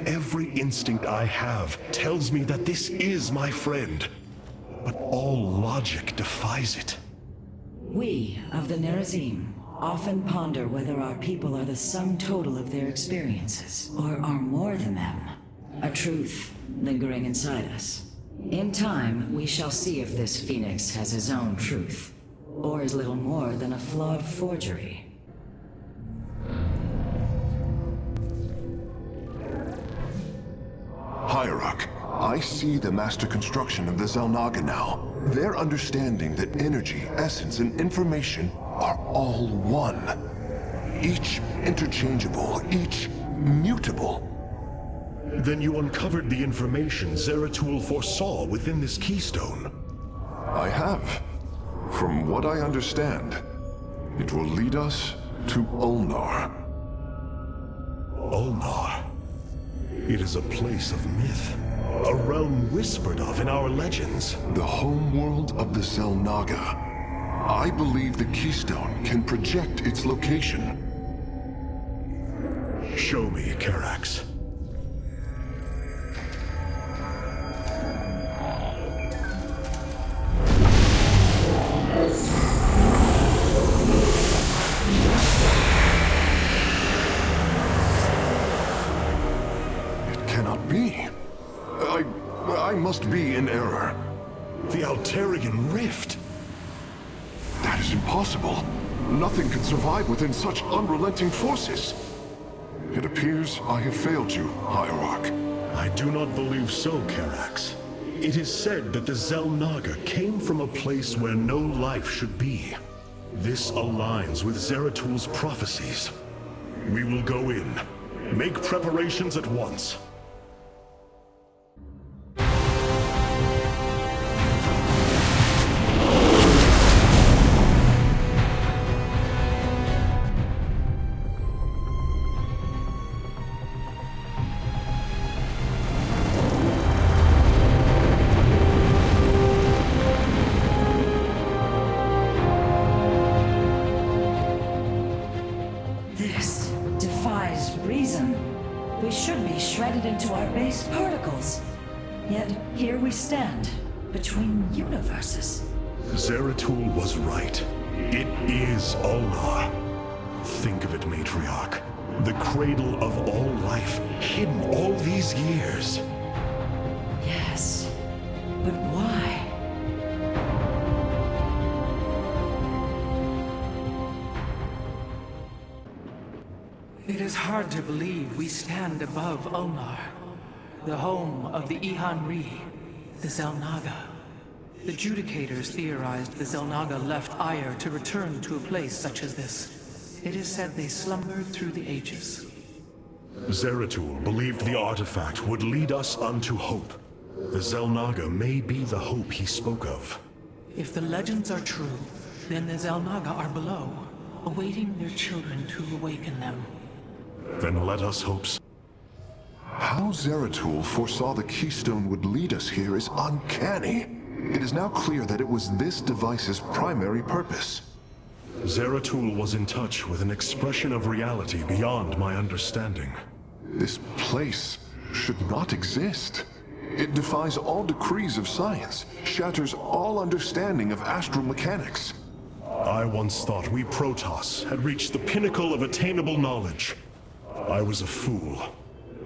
Every instinct I have tells me that this is my friend, but all logic defies it. We of the Nerazim often ponder whether our people are the sum total of their experiences, or are more than them. A truth lingering inside us. In time, we shall see if this Phoenix has his own truth, or is little more than a flawed forgery. Hierarch, I see the master construction of the Xel'Naga now. Their understanding that energy, essence, and information are all one. Each interchangeable, each mutable. Then you uncovered the information Zeratul foresaw within this Keystone. I have. From what I understand, it will lead us to Ulnar. Ulnar. It is a place of myth. A realm whispered of in our legends. The homeworld of the Xel'Naga. I believe the Keystone can project its location. Show me, Karax. It cannot be. I must be in error. The Altarian Rift. That is impossible. Nothing can survive within such unrelenting forces. It appears I have failed you, Hierarch. I do not believe so, Karax. It is said that the Xel'Naga came from a place where no life should be. This aligns with Zeratul's prophecies. We will go in. Make preparations at once. Between universes. Zeratul was right. It is Ulnar. Think of it, Matriarch. The cradle of all life, hidden all these years. Yes, but why? It is hard to believe we stand above Ulnar, the home of the Ihan-Ri. The Xel'Naga. The Judicators theorized the Xel'Naga left Aiur to return to a place such as this. It is said they slumbered through the ages. Zeratul believed the artifact would lead us unto hope. The Xel'Naga may be the hope he spoke of. If the legends are true, then the Xel'Naga are below, awaiting their children to awaken them. Then let us hope so. How Zeratul foresaw the Keystone would lead us here is uncanny. It is now clear that it was this device's primary purpose. Zeratul was in touch with an expression of reality beyond my understanding. This place should not exist. It defies all decrees of science, shatters all understanding of astral mechanics. I once thought we Protoss had reached the pinnacle of attainable knowledge. I was a fool.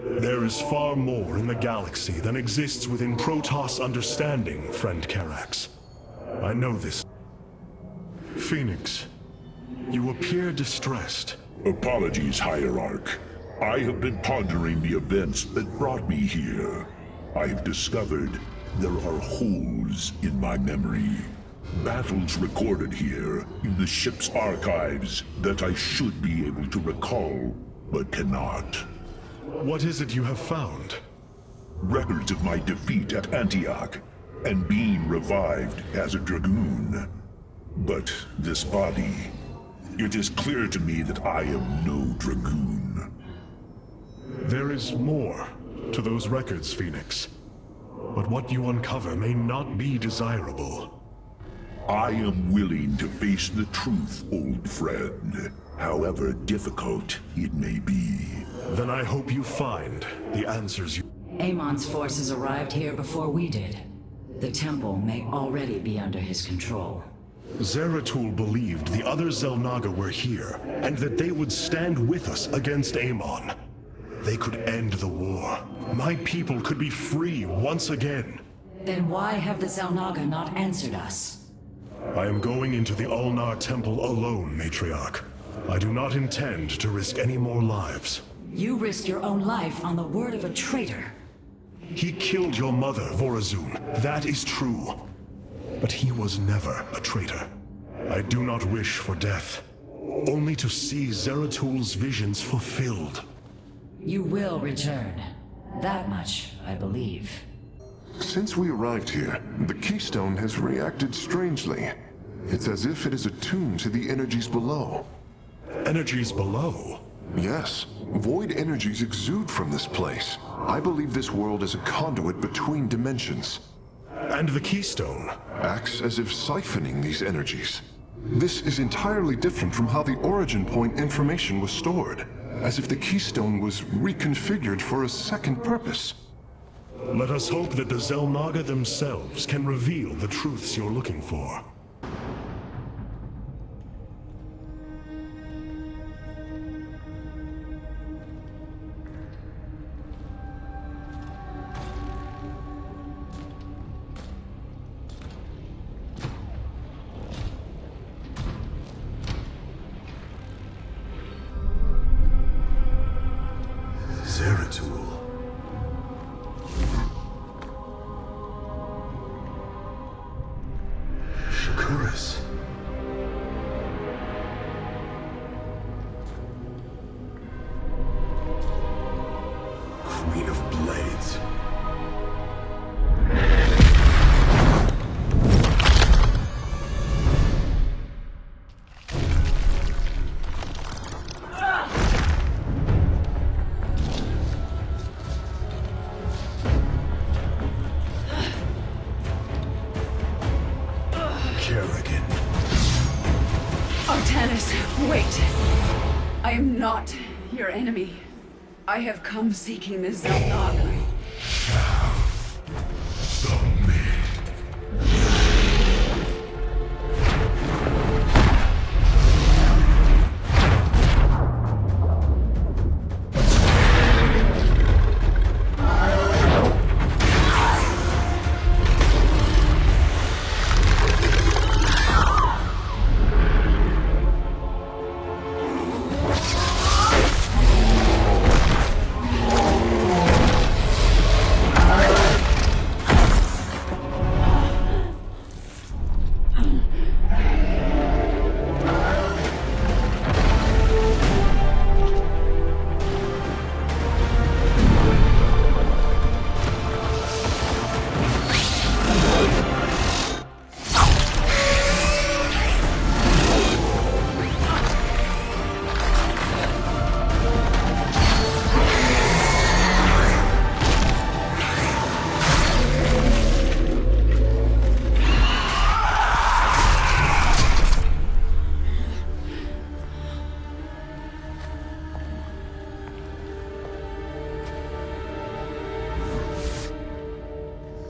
There is far more in the galaxy than exists within Protoss understanding, friend Karax. I know this. Phoenix, you appear distressed. Apologies, Hierarch. I have been pondering the events that brought me here. I have discovered there are holes in my memory. Battles recorded here in the ship's archives that I should be able to recall, but cannot. What is it you have found? Records of my defeat at Antioch, and being revived as a dragoon. But this body, it is clear to me that I am no dragoon. There is more to those records, Phoenix. But what you uncover may not be desirable. I am willing to face the truth, old friend, however difficult it may be. Then I hope you find the answers you... Amon's forces arrived here before we did. The temple may already be under his control. Zeratul believed the other Xel'Naga were here, and that they would stand with us against Amon. They could end the war. My people could be free once again. Then why have the Xel'Naga not answered us? I am going into the Ulnar temple alone, Matriarch. I do not intend to risk any more lives. You risked your own life on the word of a traitor. He killed your mother, Vorazun. That is true. But he was never a traitor. I do not wish for death, only to see Zeratul's visions fulfilled. You will return. That much, I believe. Since we arrived here, the Keystone has reacted strangely. It's as if it is attuned to the energies below. Energies below? Yes. Void energies exude from this place. I believe this world is a conduit between dimensions. And the Keystone? Acts as if siphoning these energies. This is entirely different from how the origin point information was stored. As if the Keystone was reconfigured for a second purpose. Let us hope that the Xel'Naga themselves can reveal the truths you're looking for. Zeratul. Shakuras. Queen of Blades. Artanis, wait! I am not your enemy. I have come seeking the Xel'Naga.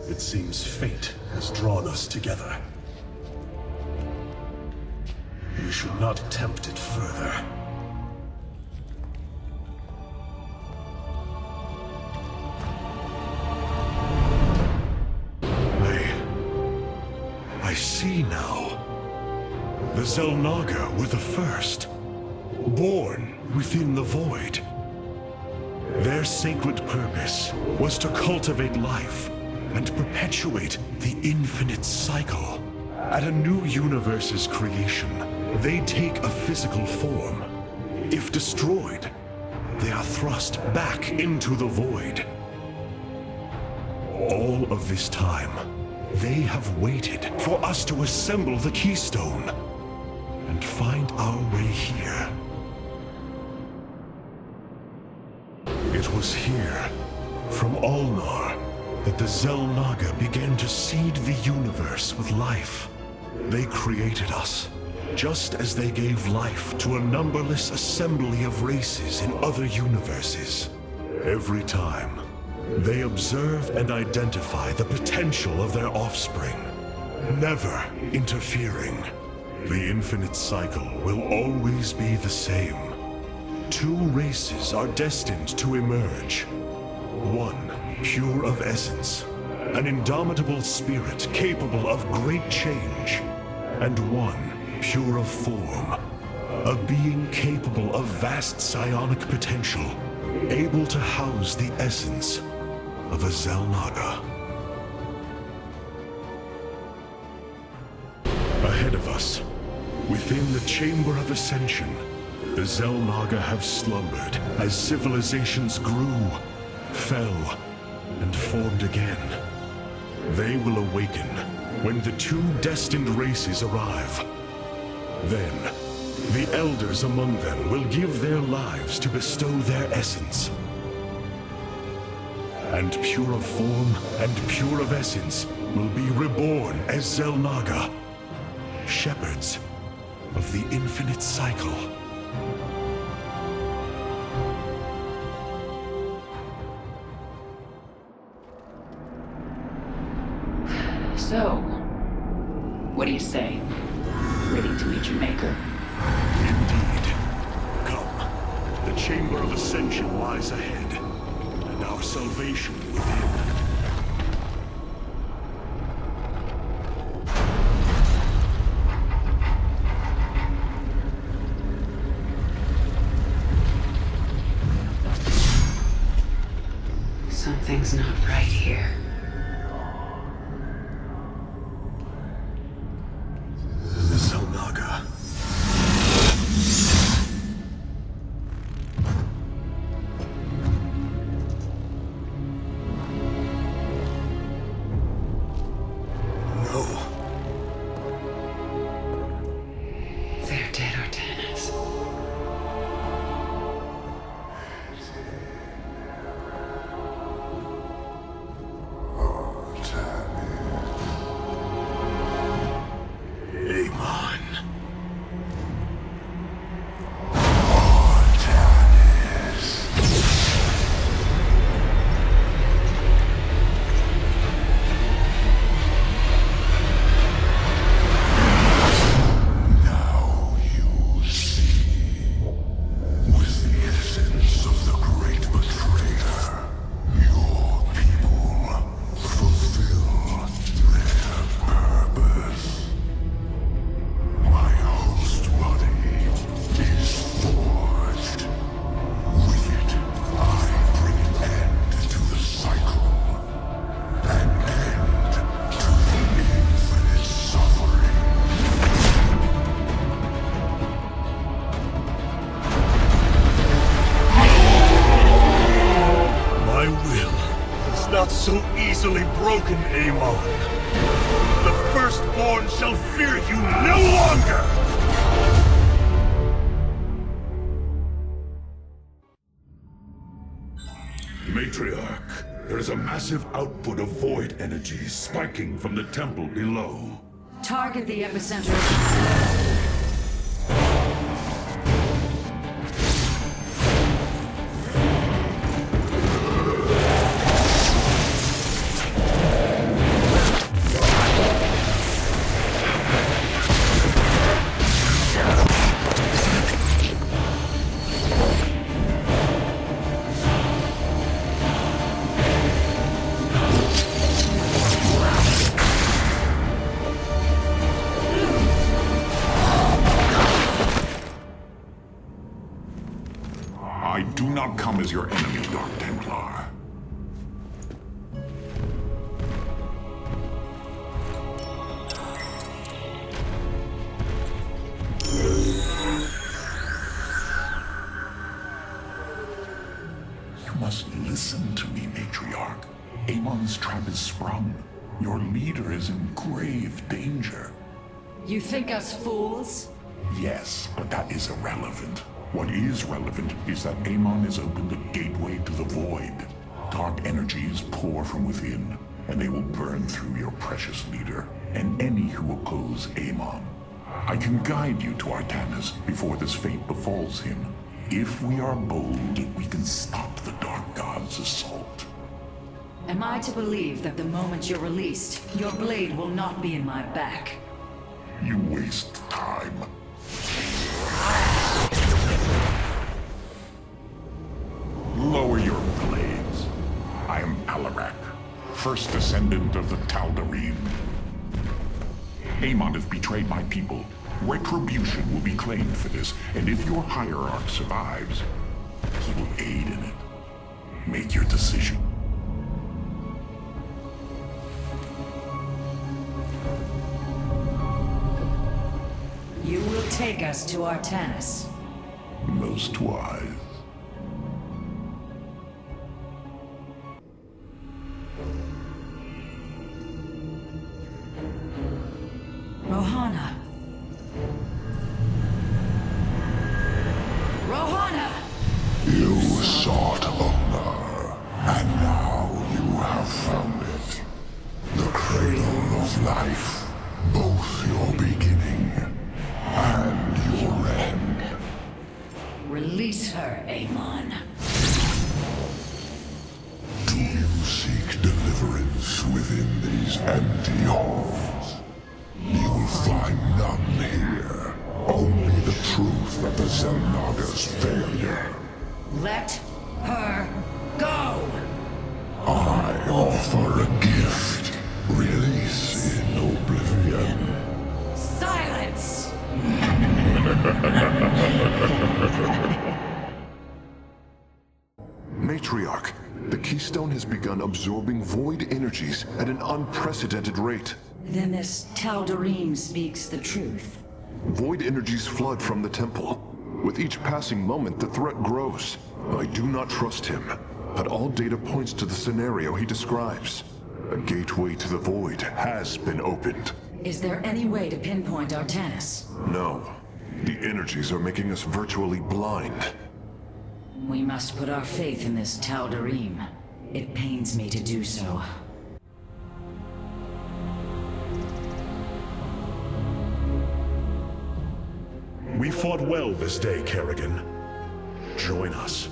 It seems fate has drawn us together. We should not attempt it further. I see Xel'Naga were the first, born within the void. Their sacred purpose was to cultivate life and perpetuate the infinite cycle. At a new universe's creation, they take a physical form. If destroyed, they are thrust back into the void. All of this time, they have waited for us to assemble the Keystone and find our way here. It was here, from Ulnar, that the Xel'Naga began to seed the universe with life. They created us, just as they gave life to a numberless assembly of races in other universes. Every time, they observe and identify the potential of their offspring, never interfering. The infinite cycle will always be the same. Two races are destined to emerge. One, pure of essence, an indomitable spirit capable of great change. And one, pure of form, a being capable of vast psionic potential, able to house the essence of a Xel'Naga. Ahead of us, within the Chamber of Ascension, the Xel'Naga have slumbered as civilizations grew, fell, and formed again. They will awaken when the two destined races arrive. Then, the elders among them will give their lives to bestow their essence. And pure of form and pure of essence will be reborn as Xel'Naga, shepherds of the infinite cycle. So, what do you say? Ready to meet your maker? Indeed. Come. The Chamber of Ascension lies ahead, and our salvation within. Something's not right here. The Xel'Naga. No. They're dead, Artanis. Amon. Now you see. With the essence of the great betrayer, your people fulfill their purpose. My host body is forged. With it, I bring an end to the cycle. An end to the infinite suffering. My will is not so easily broken, Amon. The firstborn shall fear you no longer! Matriarch, there is a massive output of void energy spiking from the temple below. Target the epicenter of I do not come as your enemy, Dark Templar. You must listen to me, Matriarch. Amon's trap is sprung. Your leader is in grave danger. You think us fools? Yes, but that is irrelevant. What is relevant is that Amon has opened a gateway to the void. Dark energies pour from within, and they will burn through your precious leader, and any who oppose Amon. I can guide you to Artanis before this fate befalls him. If we are bold, we can stop the Dark God's assault. Am I to believe that the moment you're released, your blade will not be in my back? You waste time. Lower your blades. I am Alarak, first descendant of the Tal'darim. Amon has betrayed my people. Retribution will be claimed for this, and if your Hierarch survives, he will aid in it. Make your decision. You will take us to Artanis. Most wise. Rohana. Rohana! You sought Ulnar, and now you have found it. The cradle of life, both your beginning and your end. Release her, Amon. Do you seek deliverance within these empty halls? You will find none here. Only the truth of the Xel'Naga's failure. Let her go! I offer a gift. Release in oblivion. Silence! Matriarch, the Keystone has begun absorbing void energies at an unprecedented rate. Then this Tal'darim speaks the truth. Void energies flood from the temple. With each passing moment, the threat grows. I do not trust him, but all data points to the scenario he describes. A gateway to the void has been opened. Is there any way to pinpoint Artanis? No. The energies are making us virtually blind. We must put our faith in this Tal'darim. It pains me to do so. We fought well this day, Kerrigan. Join us.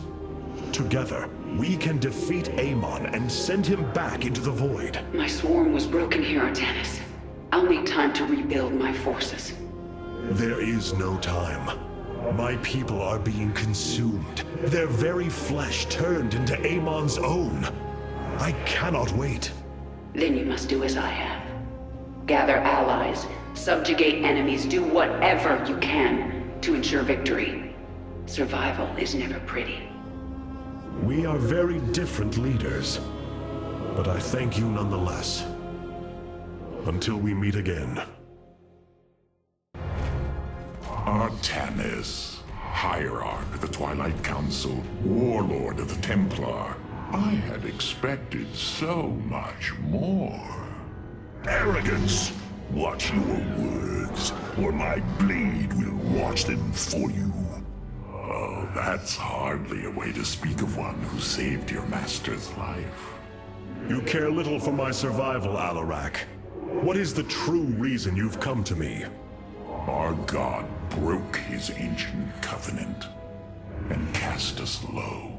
Together, we can defeat Amon and send him back into the void. My swarm was broken here, Artanis. I'll need time to rebuild my forces. There is no time. My people are being consumed. Their very flesh turned into Amon's own. I cannot wait. Then you must do as I have. Gather allies, subjugate enemies, do whatever you can to ensure victory. Survival is never pretty. We are very different leaders, but I thank you nonetheless. Until we meet again. Artanis, Hierarch of the Twilight Council, Warlord of the Templar. I had expected so much more. Arrogance! Watch your words, or my blade will watch them for you. Oh, that's hardly a way to speak of one who saved your master's life. You care little for my survival, Alarak. What is the true reason you've come to me? Our god broke his ancient covenant and cast us low.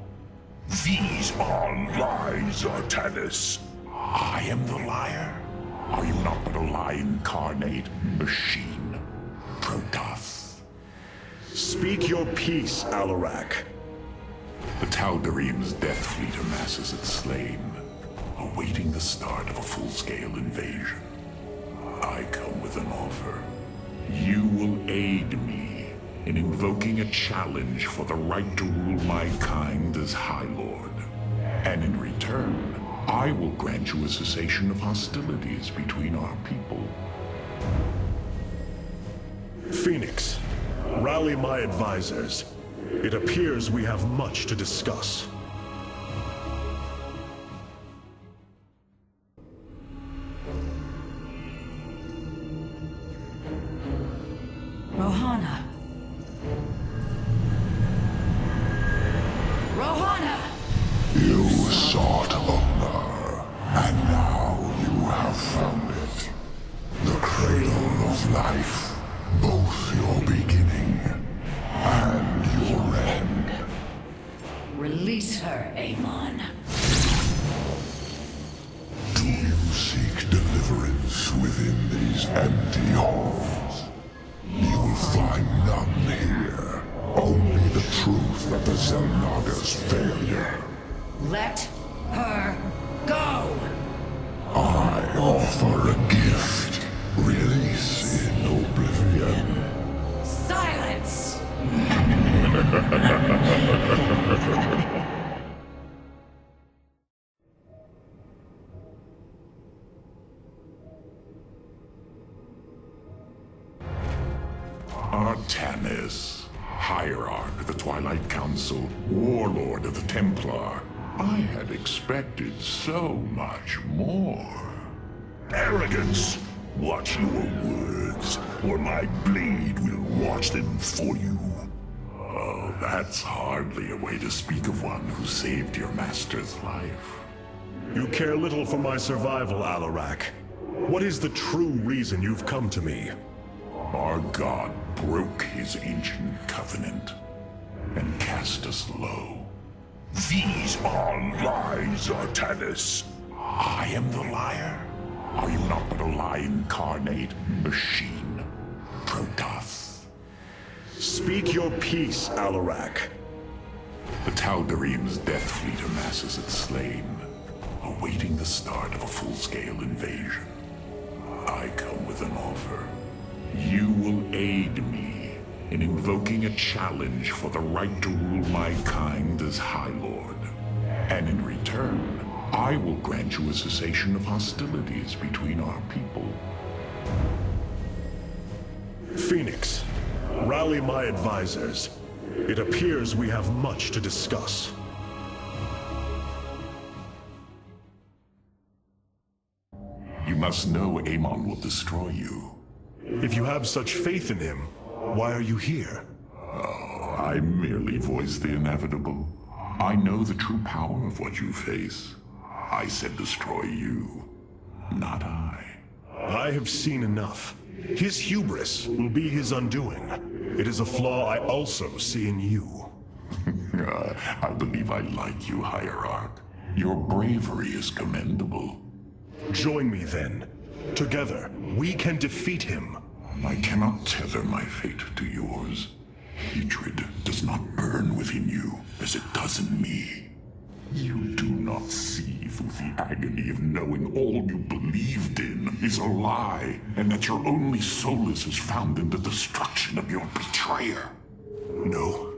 These are lies, Artanis. I am the liar. Are you not but a lie incarnate, machine, Protoss? Speak your peace, Alarak. The Tal'darim's death fleet amasses its slain, awaiting the start of a full-scale invasion. I come with an offer. You will aid me in invoking a challenge for the right to rule my kind as High Lord. And in return, I will grant you a cessation of hostilities between our people. Phoenix, rally my advisors. It appears we have much to discuss. Rohana. Rohana! You sought Ulnar, and now you have found it. The cradle of life, both your beginning and your end. Release her, Amon. Do you seek deliverance within these empty halls? You will find none here. Only the truth of the Xel'Naga's failure. Let her go! I offer a gift. Release in oblivion. Silence! Artanis, Hierarch of the Twilight Council, Warlord of the Templar. I had expected so much more. Arrogance! Watch your words, or my blade will watch them for you. Oh, that's hardly a way to speak of one who saved your master's life. You care little for my survival, Alarak. What is the true reason you've come to me? Our god broke his ancient covenant and cast us low. These are lies, Artanis. I am the liar? Are you not but a lie incarnate, machine? Protoss. Speak your peace, Alarak. The Tal'darim's death fleet amasses its slain, awaiting the start of a full-scale invasion. I come with an offer. You will aid me in invoking a challenge for the right to rule my kind as High Lord. And in return, I will grant you a cessation of hostilities between our people. Phoenix, rally my advisors. It appears we have much to discuss. You must know Amon will destroy you. If you have such faith in him, why are you here? Oh, I merely voice the inevitable. I know the true power of what you face. I said destroy you, not I. I have seen enough. His hubris will be his undoing. It is a flaw I also see in you. I believe I like you, Hierarch. Your bravery is commendable. Join me then. Together, we can defeat him. I cannot tether my fate to yours. Hatred does not burn within you as it does in me. You do not see through the agony of knowing all you believed in is a lie, and that your only solace is found in the destruction of your betrayer. No.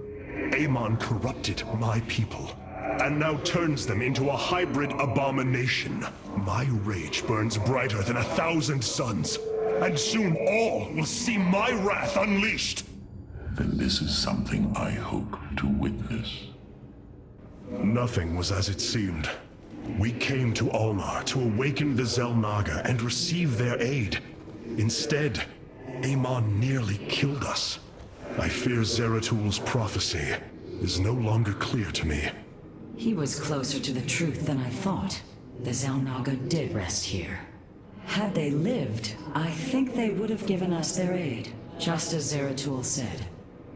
Amon corrupted my people, and now turns them into a hybrid abomination. My rage burns brighter than 1,000 suns, and soon all will see my wrath unleashed. Then this is something I hope to witness. Nothing was as it seemed. We came to Ulnar to awaken the Xel'Naga and receive their aid. Instead, Amon nearly killed us. I fear Zeratul's prophecy is no longer clear to me. He was closer to the truth than I thought. The Xel'Naga did rest here. Had they lived, I think they would have given us their aid, just as Zeratul said.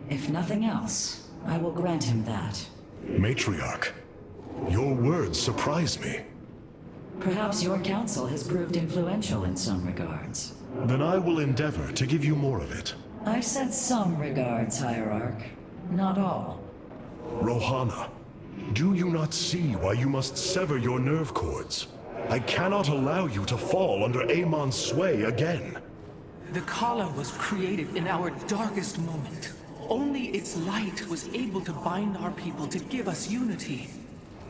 If nothing else, I will grant him that. Matriarch, your words surprise me. Perhaps your council has proved influential in some regards. Then I will endeavor to give you more of it. I said some regards, Hierarch. Not all. Rohana, do you not see why you must sever your nerve cords? I cannot allow you to fall under Amon's sway again. The Khala was created in our darkest moment. Only its light was able to bind our people to give us unity.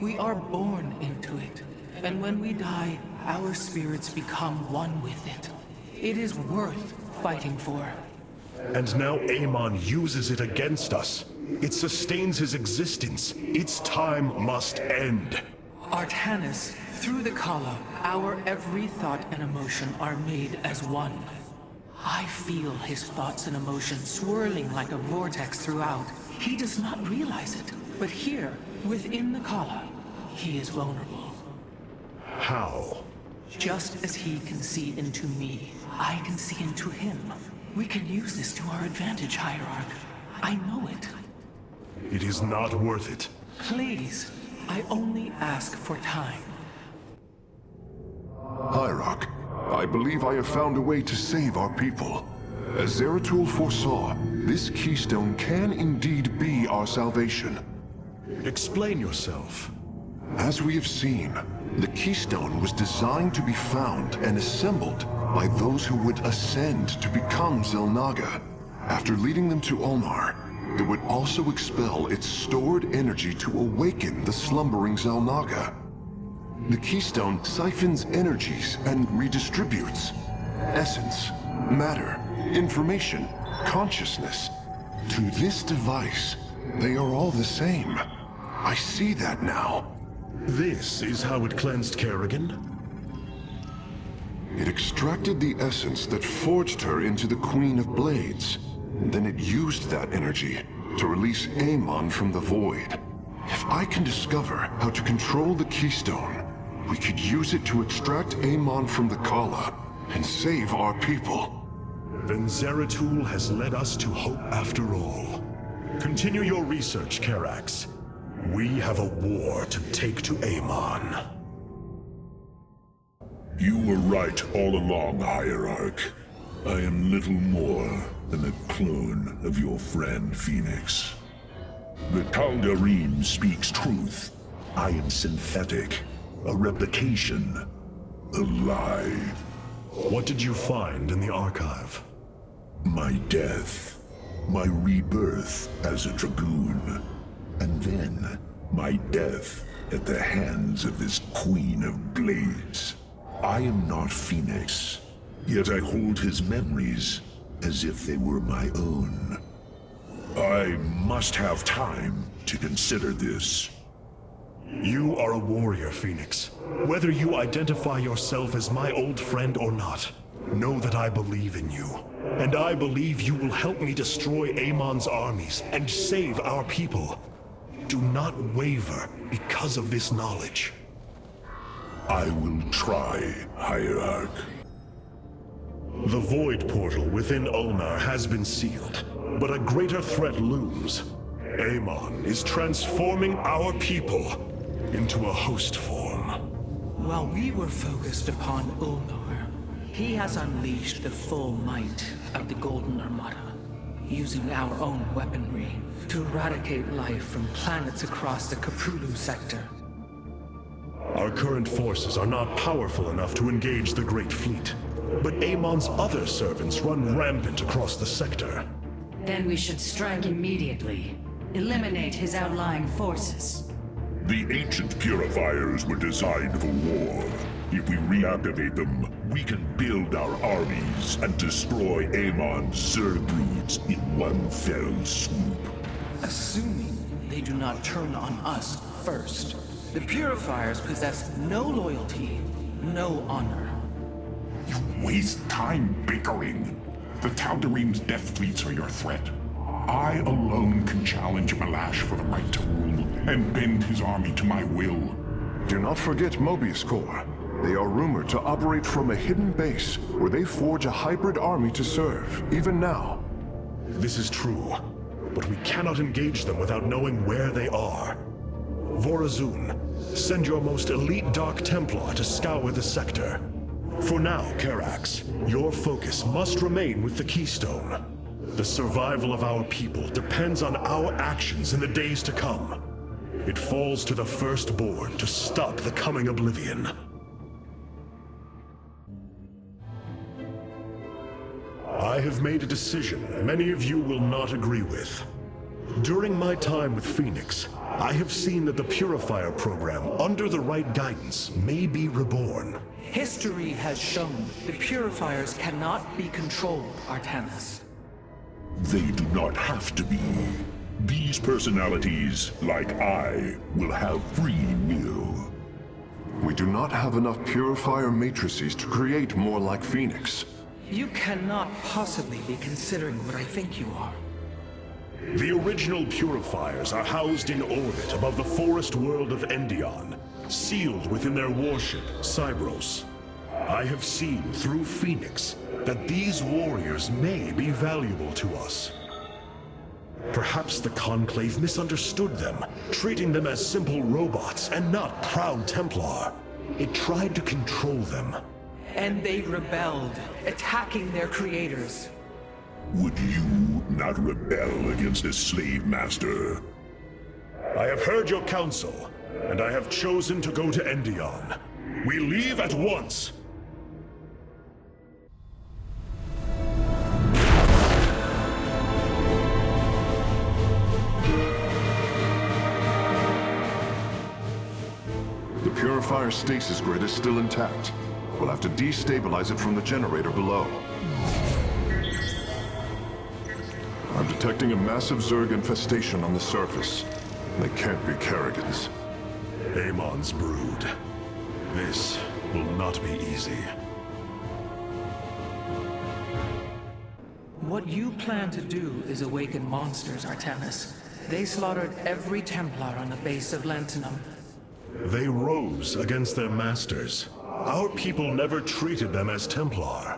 We are born into it, and when we die, our spirits become one with it. It is worth fighting for. And now Amon uses it against us. It sustains his existence. Its time must end. Artanis, through the Kala, our every thought and emotion are made as one. I feel his thoughts and emotions swirling like a vortex throughout. He does not realize it, but here, within the Kala, he is vulnerable. How? Just as he can see into me, I can see into him. We can use this to our advantage, Hierarch. I know it. It is not worth it. Please, I only ask for time. Hierarch, I believe I have found a way to save our people. As Zeratul foresaw, this keystone can indeed be our salvation. Explain yourself. As we have seen, the keystone was designed to be found and assembled by those who would ascend to become Xel'Naga. After leading them to Ulnar, it would also expel its stored energy to awaken the slumbering Xel'Naga. The keystone siphons energies and redistributes essence, matter, information, consciousness. To this device, they are all the same. I see that now. This is how it cleansed Kerrigan? It extracted the essence that forged her into the Queen of Blades. Then it used that energy to release Amon from the void. If I can discover how to control the keystone, we could use it to extract Amon from the Kala and save our people. Then Zeratul has led us to hope after all. Continue your research, Karax. We have a war to take to Amon. You were right all along, Hierarch. I am little more than a clone of your friend Fenix. The Tal'darim speaks truth. I am synthetic, a replication, a lie. What did you find in the archive? My death, my rebirth as a dragoon, and then my death at the hands of this Queen of Blades. I am not Fenix, yet I hold his memories as if they were my own. I must have time to consider this. You are a warrior, Phoenix. Whether you identify yourself as my old friend or not, know that I believe in you. And I believe you will help me destroy Amon's armies and save our people. Do not waver because of this knowledge. I will try, Hierarch. The Void Portal within Ulnar has been sealed, but a greater threat looms. Amon is transforming our people into a host form. While we were focused upon Ulnar, he has unleashed the full might of the Golden Armada, using our own weaponry to eradicate life from planets across the Caprulu sector. Our current forces are not powerful enough to engage the Great Fleet, but Amon's other servants run rampant across the sector. Then we should strike immediately. Eliminate his outlying forces. The ancient Purifiers were designed for war. If we reactivate them, we can build our armies and destroy Amon's Zerg broods in one fell swoop. Assuming they do not turn on us first. The Purifiers possess no loyalty, no honor. You waste time bickering. The Tal'darim's death fleets are your threat. I alone can challenge Malash for the right to rule and bend his army to my will. Do not forget Mobius Corps. They are rumored to operate from a hidden base where they forge a hybrid army to serve, even now. This is true, but we cannot engage them without knowing where they are. Vorazun, send your most elite Dark Templar to scour the sector. For now, Karax, your focus must remain with the Keystone. The survival of our people depends on our actions in the days to come. It falls to the Firstborn to stop the coming oblivion. I I have made a decision many of you will not agree with. During my time with Phoenix, I have seen that the Purifier program, under the right guidance, may be reborn. History has shown the Purifiers cannot be controlled, Artanis. They do not have to be. These personalities, like I, will have free will. We do not have enough Purifier matrices to create more like Phoenix. You cannot possibly be considering what I think you are. The original Purifiers are housed in orbit above the forest world of Endion, sealed within their warship, Cybros. I have seen through Phoenix that these warriors may be valuable to us. Perhaps the Conclave misunderstood them, treating them as simple robots and not proud Templar. It tried to control them. And they rebelled, attacking their creators. Would you not rebel against a slave master? I have heard your counsel, and I have chosen to go to Endion. We leave at once! The Purifier stasis grid is still intact. We'll have to destabilize it from the generator below. I'm detecting a massive Zerg infestation on the surface. They can't be Kerrigans. Amon's brood. This will not be easy. What you plan to do is awaken monsters, Artanis. They slaughtered every Templar on the base of Lantinum. They rose against their masters. Our people never treated them as Templar.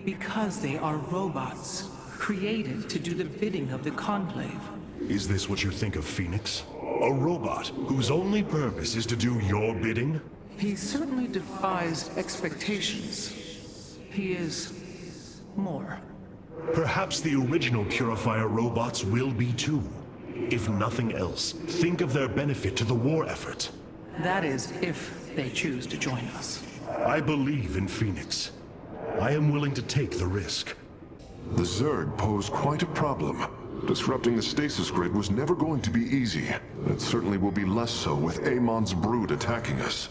Because they are robots, created to do the bidding of the Conclave. Is this what you think of Phoenix? A robot whose only purpose is to do your bidding? He certainly defies expectations. He is more. Perhaps the original Purifier robots will be too. If nothing else, think of their benefit to the war effort. That is, if they choose to join us. I believe in Phoenix. I am willing to take the risk. The Zerg pose quite a problem. Disrupting the stasis grid was never going to be easy. It certainly will be less so with Amon's brood attacking us.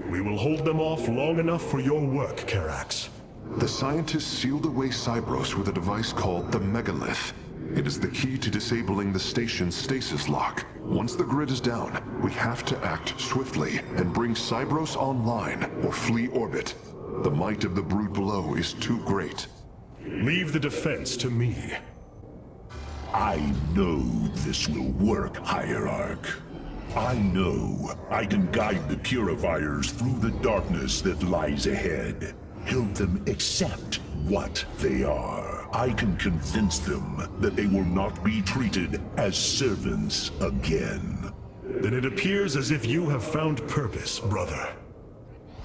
We will hold them off long enough for your work, Karax. The scientists sealed away Cybros with a device called the Megalith. It is the key to disabling the station's stasis lock. Once the grid is down, we have to act swiftly and bring Cybros online or flee orbit. The might of the brood below is too great. Leave the defense to me. I know this will work, Hierarch. I know I can guide the Purifiers through the darkness that lies ahead. Help them accept what they are. I can convince them that they will not be treated as servants again. Then it appears as if you have found purpose, brother.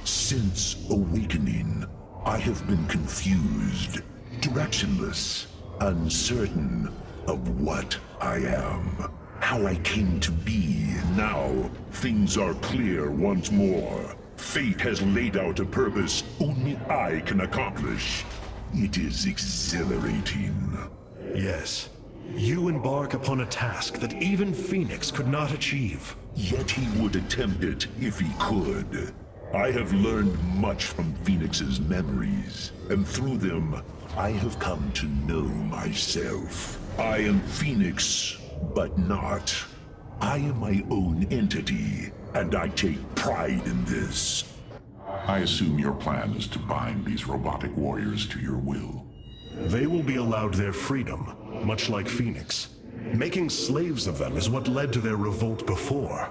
Since awakening, I have been confused, directionless, uncertain of what I am, how I came to be. Now, things are clear once more. Fate has laid out a purpose only I can accomplish. It is exhilarating. Yes. You embark upon a task that even Phoenix could not achieve. Yet he would attempt it if he could. I have learned much from Phoenix's memories, and through them, I have come to know myself. I am Phoenix, but not. I am my own entity, and I take pride in this. I assume your plan is to bind these robotic warriors to your will. They will be allowed their freedom, much like Phoenix. Making slaves of them is what led to their revolt before.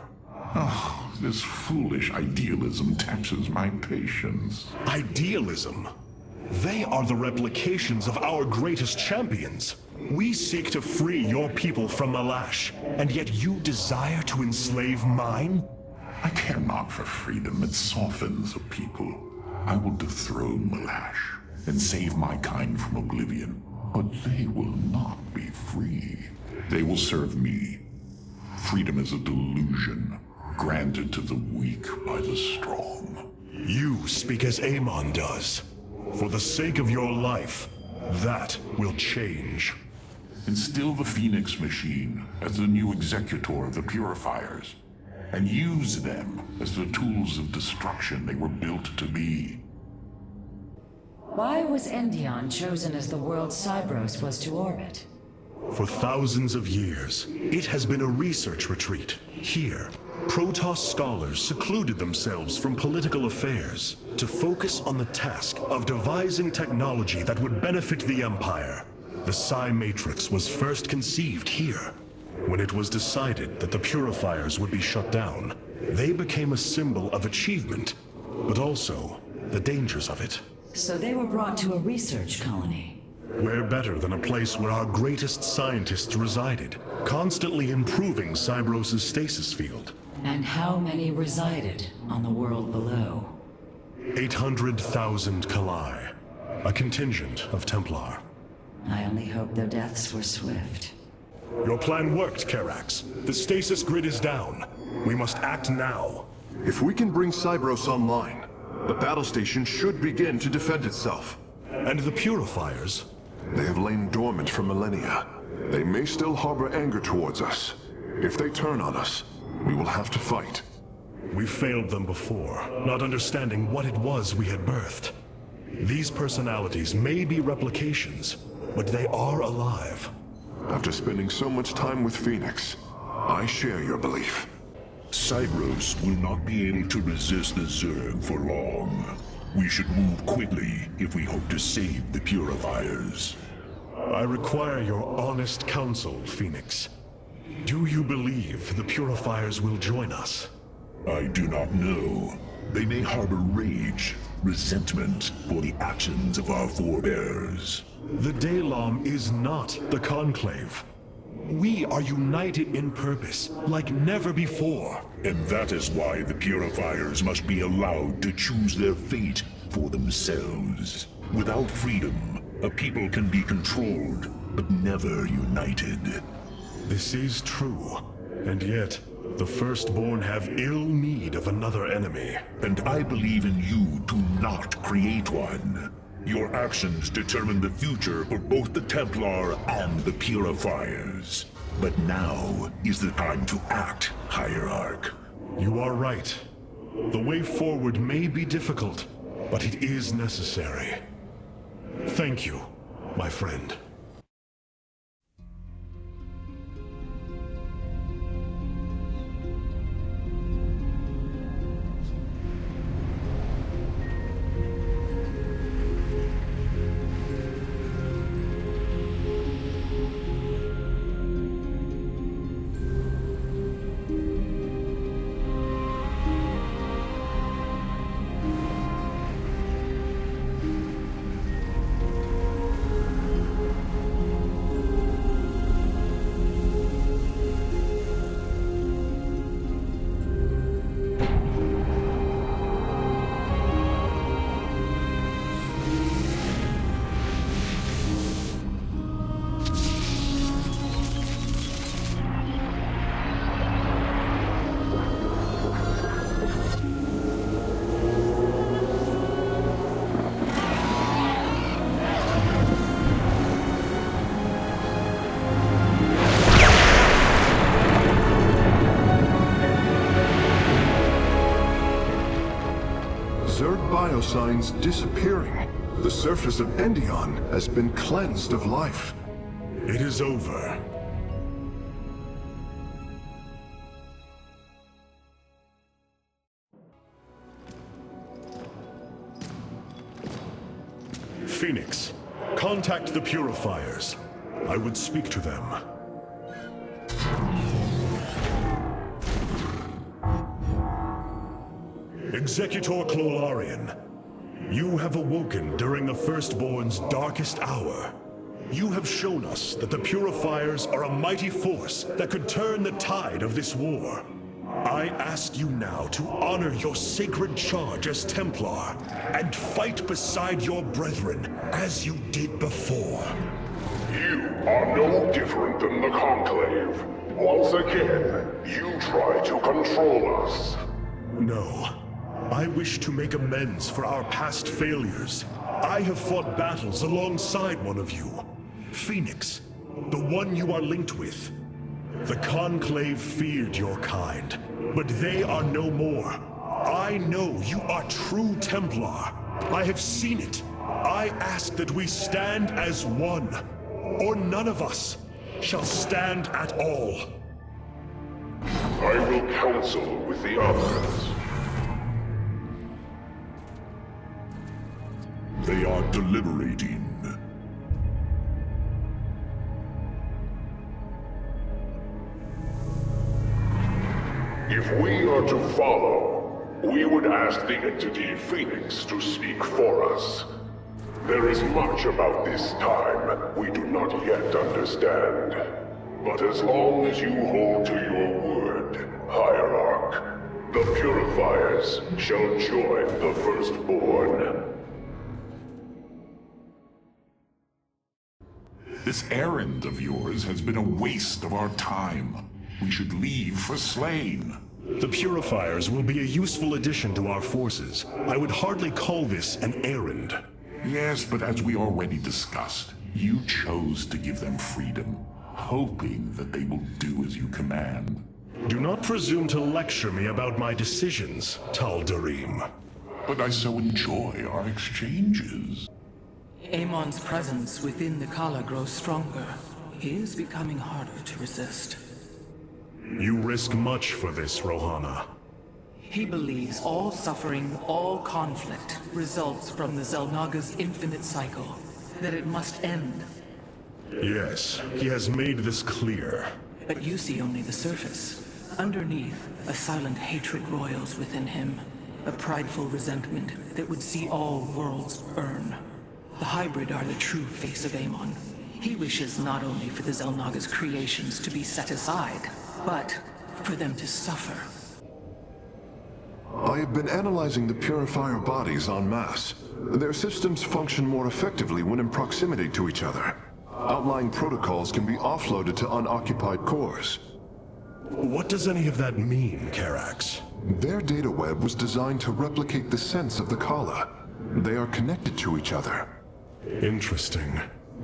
Oh, this foolish idealism taxes my patience. Idealism? They are the replications of our greatest champions. We seek to free your people from Malash, and yet you desire to enslave mine? I care not for freedom, it softens a people. I will dethrone Malash and save my kind from oblivion, but they will not be free. They will serve me. Freedom is a delusion, granted to the weak by the strong. You speak as Amon does. For the sake of your life, That will change. Instill the Phoenix machine as the new executor of the Purifiers, and use them as the tools of destruction they were built to be. Why was Endion chosen as the world Cybros was to orbit? For thousands of years, it has been a research retreat. Here, Protoss scholars secluded themselves from political affairs to focus on the task of devising technology that would benefit the Empire. The Psi Matrix was first conceived here. When it was decided that the Purifiers would be shut down, they became a symbol of achievement, but also the dangers of it. So they were brought to a research colony. Where better than a place where our greatest scientists resided, constantly improving Cybros' stasis field. And how many resided on the world below? 800,000 Kalai, a contingent of Templar. I only hope their deaths were swift. Your plan worked, Karax. The stasis grid is down. We must act now. If we can bring Cybros online, the battle station should begin to defend itself. And the Purifiers? They have lain dormant for millennia. They may still harbor anger towards us. If they turn on us, we will have to fight. We failed them before, not understanding what it was we had birthed. These personalities may be replications, but they are alive. After spending so much time with Phoenix, I share your belief. Cybros will not be able to resist the Zerg for long. We should move quickly if we hope to save the Purifiers. I require your honest counsel, Phoenix. Do you believe the Purifiers will join us? I do not know. They may harbor rage, resentment for the actions of our forebears. The Daylom is not the Conclave. We are united in purpose, like never before. And that is why the Purifiers must be allowed to choose their fate for themselves. Without freedom, a people can be controlled, but never united. This is true, and yet, the Firstborn have ill need of another enemy. And I believe in you to not create one. Your actions determine the future for both the Templar and the Purifiers. But now is the time to act, Hierarch. You are right. The way forward may be difficult, but it is necessary. Thank you, my friend. Signs disappearing. The surface of Endion has been cleansed of life. It is over. Phoenix, contact the Purifiers. I would speak to them. Executor Clolarian, you have awoken during the Firstborn's darkest hour. You have shown us that the Purifiers are a mighty force that could turn the tide of this war. I ask you now to honor your sacred charge as Templar and fight beside your brethren as you did before. You are no different than the Conclave. Once again, you try to control us. No. I wish to make amends for our past failures I have fought battles alongside one of you. Fenix, the one you are linked with. The Conclave feared your kind, but they are no more. I know you are true Templar. I have seen it. I ask that we stand as one, or none of us shall stand at all. I will counsel with the others. They are deliberating. If we are to follow, we would ask the entity Phoenix to speak for us. There is much about this time we do not yet understand. But as long as you hold to your word, Hierarch, the Purifiers shall join the Firstborn. This errand of yours has been a waste of our time. We should leave for Slain. The Purifiers will be a useful addition to our forces. I would hardly call this an errand. Yes, but as we already discussed, you chose to give them freedom, hoping that they will do as you command. Do not presume to lecture me about my decisions, Tal'darim. But I so enjoy our exchanges. Amon's presence within the Kala grows stronger. He is becoming harder to resist. You risk much for this, Rohana. He believes all suffering, all conflict, results from the Xel'Naga's infinite cycle. That it must end. Yes, he has made this clear. But you see only the surface. Underneath, a silent hatred roils within him. A prideful resentment that would see all worlds burn. The hybrid are the true face of Amon. He wishes not only for the Xel'Naga's creations to be set aside, but for them to suffer. I have been analyzing the Purifier bodies en masse. Their systems function more effectively when in proximity to each other. Outlying protocols can be offloaded to unoccupied cores. What does any of that mean, Karax? Their data web was designed to replicate the sense of the Kala. They are connected to each other. Interesting.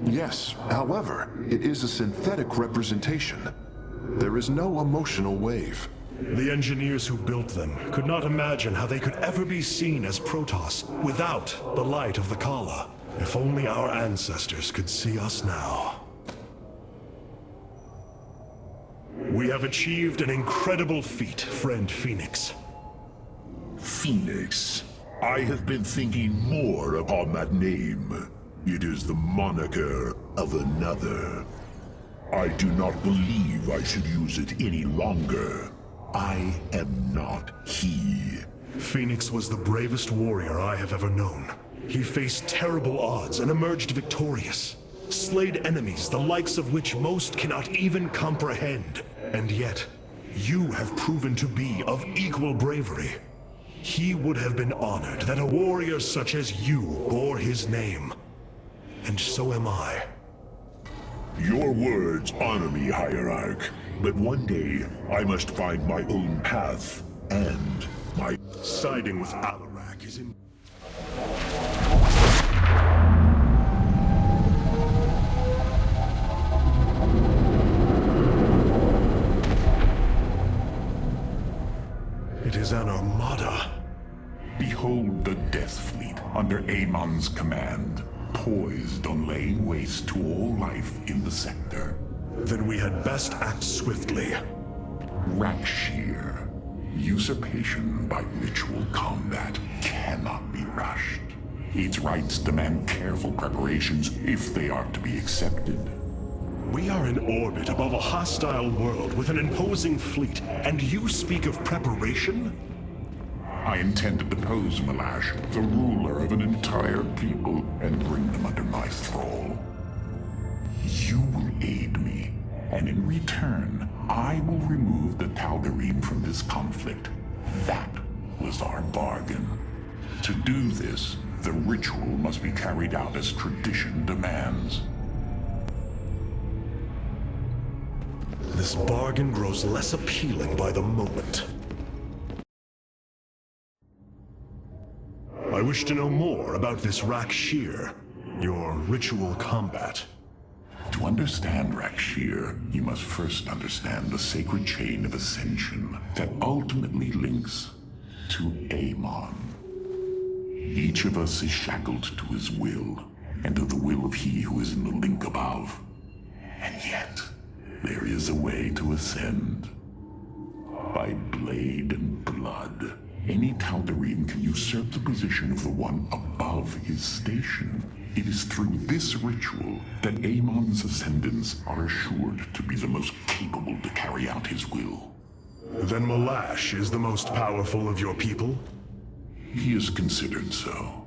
Yes, however, it is a synthetic representation. There is no emotional wave. The engineers who built them could not imagine how they could ever be seen as Protoss without the light of the Kala. If only our ancestors could see us now. We have achieved an incredible feat, friend Phoenix. Phoenix. I have been thinking more upon that name. It is the moniker of another. I do not believe I should use it any longer. I am not he. Phoenix was the bravest warrior I have ever known. He faced terrible odds and emerged victorious. Slayed enemies the likes of which most cannot even comprehend. And yet, you have proven to be of equal bravery. He would have been honored that a warrior such as you bore his name. And so am I. Your words honor me, Hierarch. But one day, I must find my own path, and my... Siding with Alarak is in... It is an armada. Behold the Death Fleet under Amon's command, poised on laying waste to all life in the sector. Then we had best act swiftly. Rakshir. Usurpation by ritual combat cannot be rushed. Its rites demand careful preparations if they are to be accepted. We are in orbit above a hostile world with an imposing fleet, and you speak of preparation? I intend to depose Malash, the ruler of an entire people, and bring them under my thrall. You will aid me, and in return, I will remove the Tal'darim from this conflict. That was our bargain. To do this, the ritual must be carried out as tradition demands. This bargain grows less appealing by the moment. I wish to know more about this Rakshir, your ritual combat. To understand Rakshir, you must first understand the sacred chain of ascension that ultimately links to Amon. Each of us is shackled to his will, and to the will of he who is in the link above. And yet, there is a way to ascend. By blade and blood, any Tal'darim can usurp the position of the one above his station. It is through this ritual that Amon's ascendants are assured to be the most capable to carry out his will. Then Malash is the most powerful of your people? He is considered so,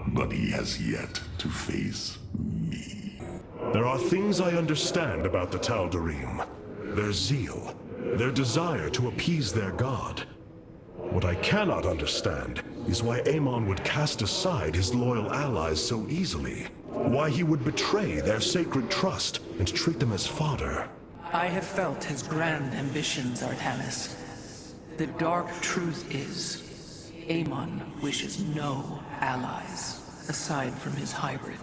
but he has yet to face me. There are things I understand about the Tal'darim. Their zeal, their desire to appease their god. What I cannot understand is why Amon would cast aside his loyal allies so easily. Why he would betray their sacred trust and treat them as fodder. I have felt his grand ambitions, Artanis. The dark truth is, Amon wishes no allies, aside from his hybrid.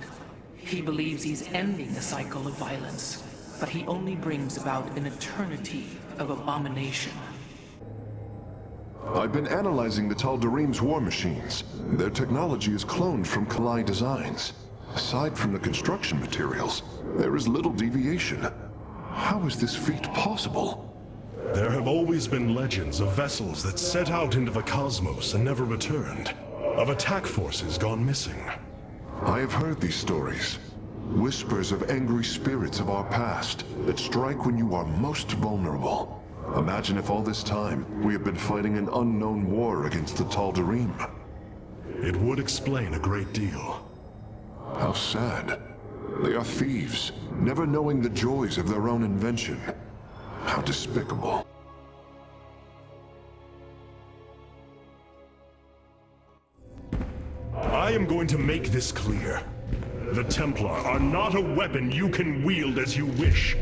He believes he's ending a cycle of violence, but he only brings about an eternity of abomination. I've been analyzing the Tal'darim's war machines. Their technology is cloned from Kalai designs. Aside from the construction materials, there is little deviation. How is this feat possible? There have always been legends of vessels that set out into the cosmos and never returned. Of attack forces gone missing. I have heard these stories. Whispers of angry spirits of our past that strike when you are most vulnerable. Imagine if all this time we have been fighting an unknown war against the Tal'darim. It would explain a great deal. How sad. They are thieves, never knowing the joys of their own invention. How despicable. I am going to make this clear. The Templar are not a weapon you can wield as you wish.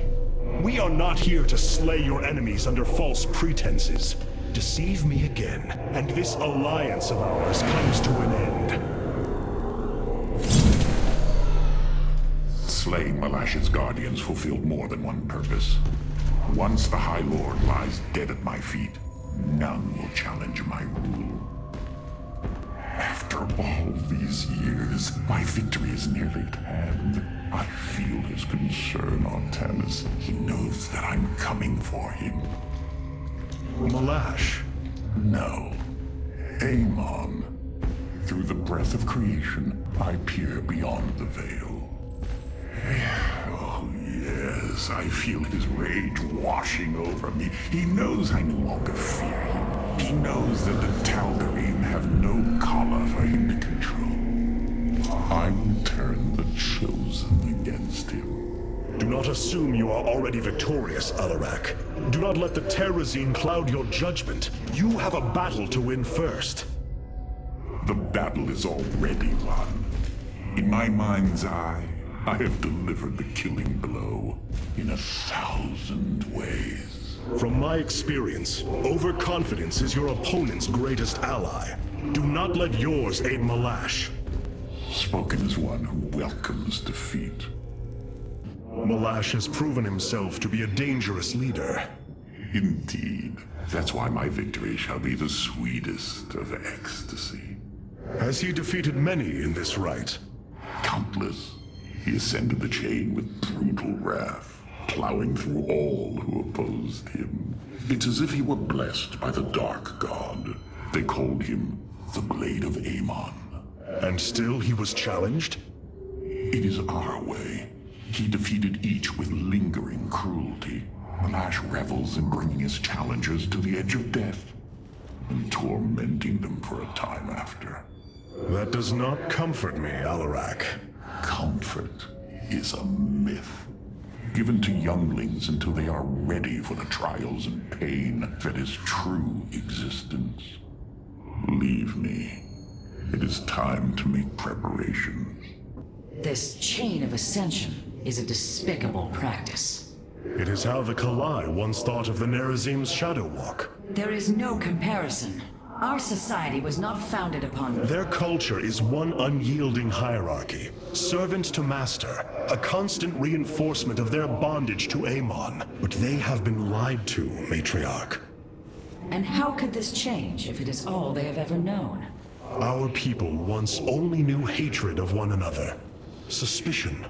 We are not here to slay your enemies under false pretenses. Deceive me again, and this alliance of ours comes to an end. Slaying Malash's guardians fulfilled more than one purpose. Once the High Lord lies dead at my feet, none will challenge my rule. After all these years, my victory is nearly at hand. I feel his concern, Artanis. He knows that I'm coming for him. Malash? No. Amon. Through the breath of creation, I peer beyond the veil. Oh, yes, I feel his rage washing over me. He knows I no longer fear him. He knows that the Tal'darim have no collar for him to control. I will turn the Chosen against him. Do not assume you are already victorious, Alarak. Do not let the Terrazine cloud your judgment. You have a battle to win first. The battle is already won. In my mind's eye, I have delivered the killing blow in 1,000 ways. From my experience, overconfidence is your opponent's greatest ally. Do not let yours aid Malash. Spoken as one who welcomes defeat. Malash has proven himself to be a dangerous leader. Indeed. That's why my victory shall be the sweetest of ecstasy. Has he defeated many in this rite? Countless. He ascended the chain with brutal wrath, plowing through all who opposed him. It's as if he were blessed by the Dark God. They called him the Blade of Amon. And still he was challenged? It is our way. He defeated each with lingering cruelty. Malash revels in bringing his challengers to the edge of death and tormenting them for a time after. That does not comfort me, Alarak. Comfort is a myth, given to younglings until they are ready for the trials and pain that is true existence. Leave me. It is time to make preparations. This chain of ascension is a despicable practice. It is how the Kalai once thought of the Nerazim's Shadow Walk. There is no comparison. Our society was not founded upon... Their culture is one unyielding hierarchy, servant to master, a constant reinforcement of their bondage to Amon. But they have been lied to, Matriarch. And how could this change if it is all they have ever known? Our people once only knew hatred of one another. Suspicion.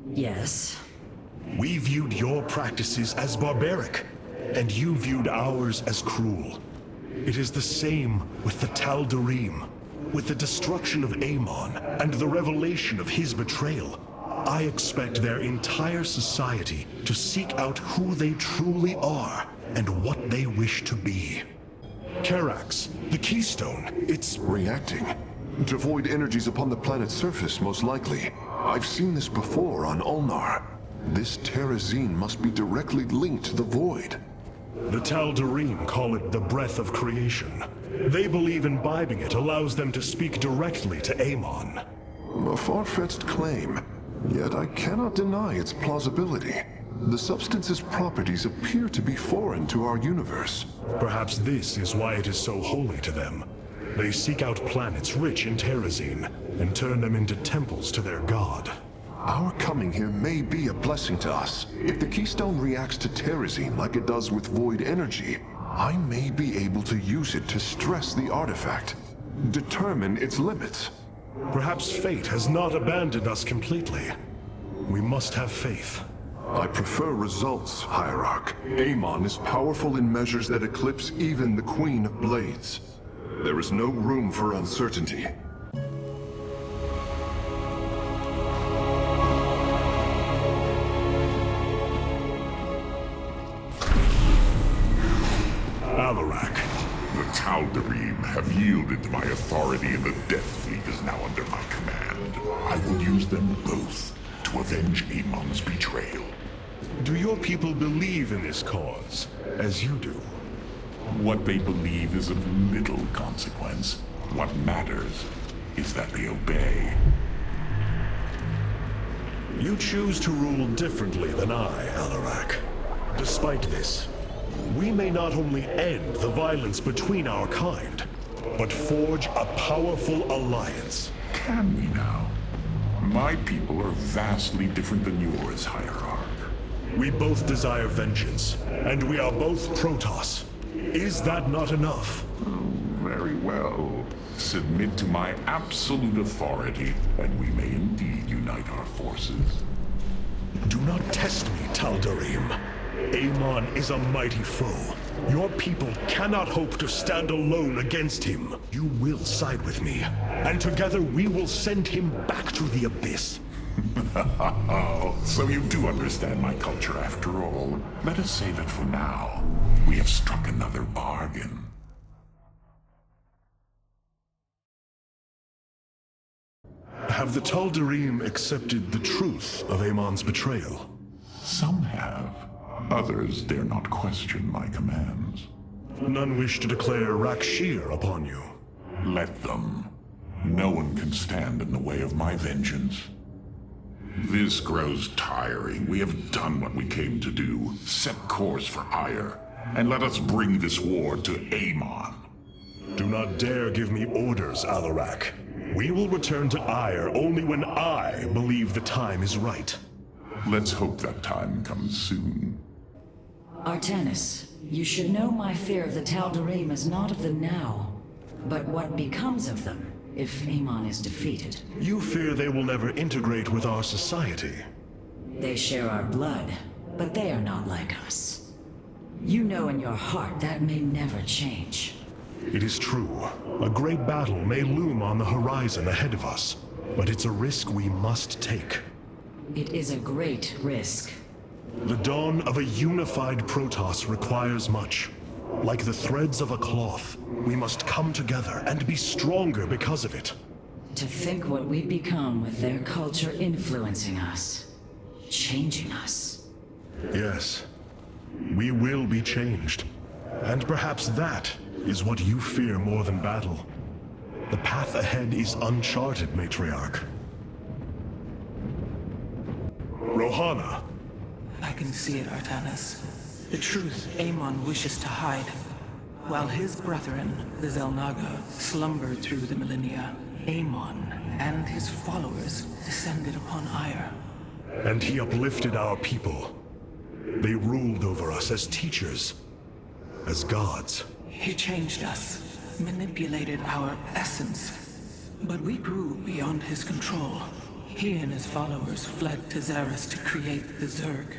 Yes. We viewed your practices as barbaric, and you viewed ours as cruel. It is the same with the Tal'darim. With the destruction of Amon and the revelation of his betrayal, I expect their entire society to seek out who they truly are and what they wish to be. Karax, the Keystone, it's... reacting. To void energies upon the planet's surface, most likely. I've seen this before on Ulnar. This Terrazine must be directly linked to the void. The Tal'darim call it the breath of creation. They believe imbibing it allows them to speak directly to Amon. A far-fetched claim, yet I cannot deny its plausibility. The substance's properties appear to be foreign to our universe. Perhaps this is why it is so holy to them. They seek out planets rich in Terrazine and turn them into temples to their god. Our coming here may be a blessing to us. If the Keystone reacts to Terrazine like it does with void energy, I may be able to use it to stress the artifact, determine its limits. Perhaps fate has not abandoned us completely. We must have faith. I prefer results, Hierarch. Amon is powerful in measures that eclipse even the Queen of Blades. There is no room for uncertainty. Alarak. The Tal'darim have yielded to my authority and the Death Fleet is now under my command. I will use them both to avenge Amon's betrayal. Do your people believe in this cause, as you do? What they believe is of little consequence. What matters is that they obey. You choose to rule differently than I, Alarak. Despite this, we may not only end the violence between our kind, but forge a powerful alliance. Can we now? My people are vastly different than yours, Hierarch. We both desire vengeance, and we are both Protoss. Is that not enough? Oh, very well. Submit to my absolute authority, and we may indeed unite our forces. Do not test me, Tal'darim. Amon is a mighty foe. Your people cannot hope to stand alone against him. You will side with me, and together we will send him back to the abyss. So you do understand my culture after all. Let us say that for now, we have struck another bargain. Have the Tal'darim accepted the truth of Amon's betrayal? Some have. Others dare not question my commands. None wish to declare Rakshir upon you. Let them. No one can stand in the way of my vengeance. This grows tiring. We have done what we came to do. Set course for Aiur, and let us bring this war to Amon. Do not dare give me orders, Alarak. We will return to Aiur only when I believe the time is right. Let's hope that time comes soon. Artanis, you should know my fear of the Tal'darim is not of the now, but what becomes of them if Amon is defeated. You fear they will never integrate with our society. They share our blood, but they are not like us. You know in your heart that may never change. It is true. A great battle may loom on the horizon ahead of us, but it's a risk we must take. It is a great risk. The dawn of a unified Protoss requires much. Like the threads of a cloth, we must come together and be stronger because of it. To think what we'd become with their culture influencing us. Changing us. Yes. We will be changed. And perhaps that is what you fear more than battle. The path ahead is uncharted, Matriarch. Rohana! I can see it, Artanis. The truth Amon wishes to hide. While his brethren, the Xel'Naga, slumbered through the millennia, Amon and his followers descended upon Aiur. And he uplifted our people. They ruled over us as teachers, as gods. He changed us, manipulated our essence. But we grew beyond his control. He and his followers fled to Xeris to create the Zerg.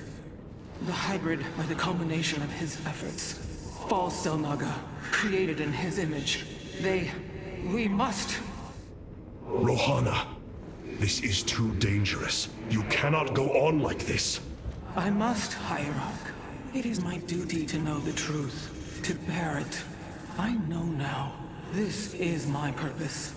The hybrid are the culmination of his efforts. False Xel'Naga, created in his image. We must... Rohana, this is too dangerous. You cannot go on like this. I must, Hierarch. It is my duty to know the truth, to bear it. I know now. This is my purpose.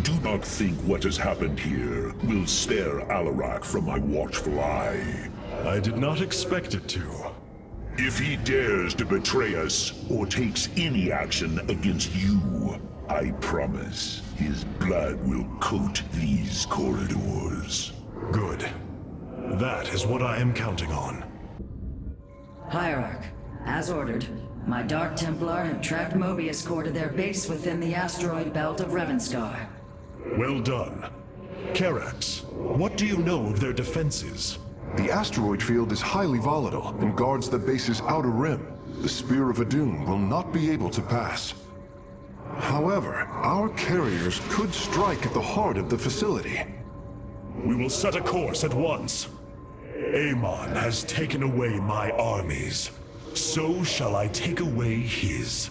Do not think what has happened here will spare Alarak from my watchful eye. I did not expect it to. If he dares to betray us, or takes any action against you, I promise his blood will coat these corridors. Good. That is what I am counting on. Hierarch, as ordered, my Dark Templar have tracked Mobius Core to their base within the asteroid belt of Revenskar. Well done. Karax, what do you know of their defenses? The asteroid field is highly volatile and guards the base's outer rim. The Spear of Adun will not be able to pass. However, our carriers could strike at the heart of the facility. We will set a course at once. Amon has taken away my armies. So shall I take away his.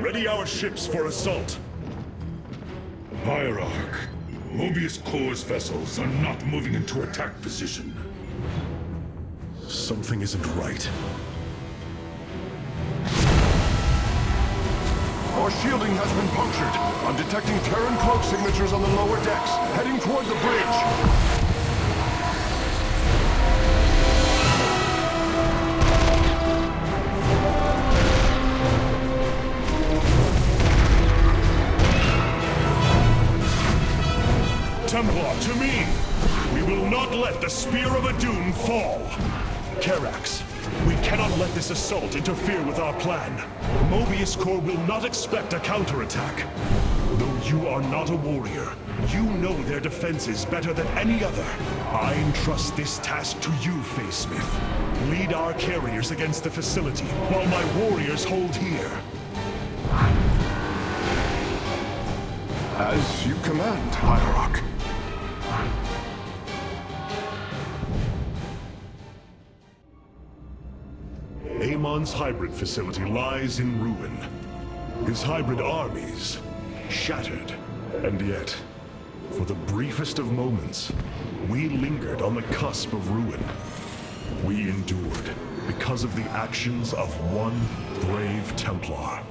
Ready our ships for assault. Hierarch, Mobius Core's vessels are not moving into attack position. Something isn't right. Our shielding has been punctured. I'm detecting Terran cloak signatures on the lower decks, heading toward the bridge. Templar, to me! We will not let the Spear of Adun fall! Karax, we cannot let this assault interfere with our plan. Mobius Core will not expect a counterattack. Though you are not a warrior, you know their defenses better than any other. I entrust this task to you, Facesmith. Lead our carriers against the facility, while my warriors hold here. As you command, Hierarch. Amon's hybrid facility lies in ruin. His hybrid armies shattered. And yet, for the briefest of moments, we lingered on the cusp of ruin. We endured because of the actions of one brave Templar.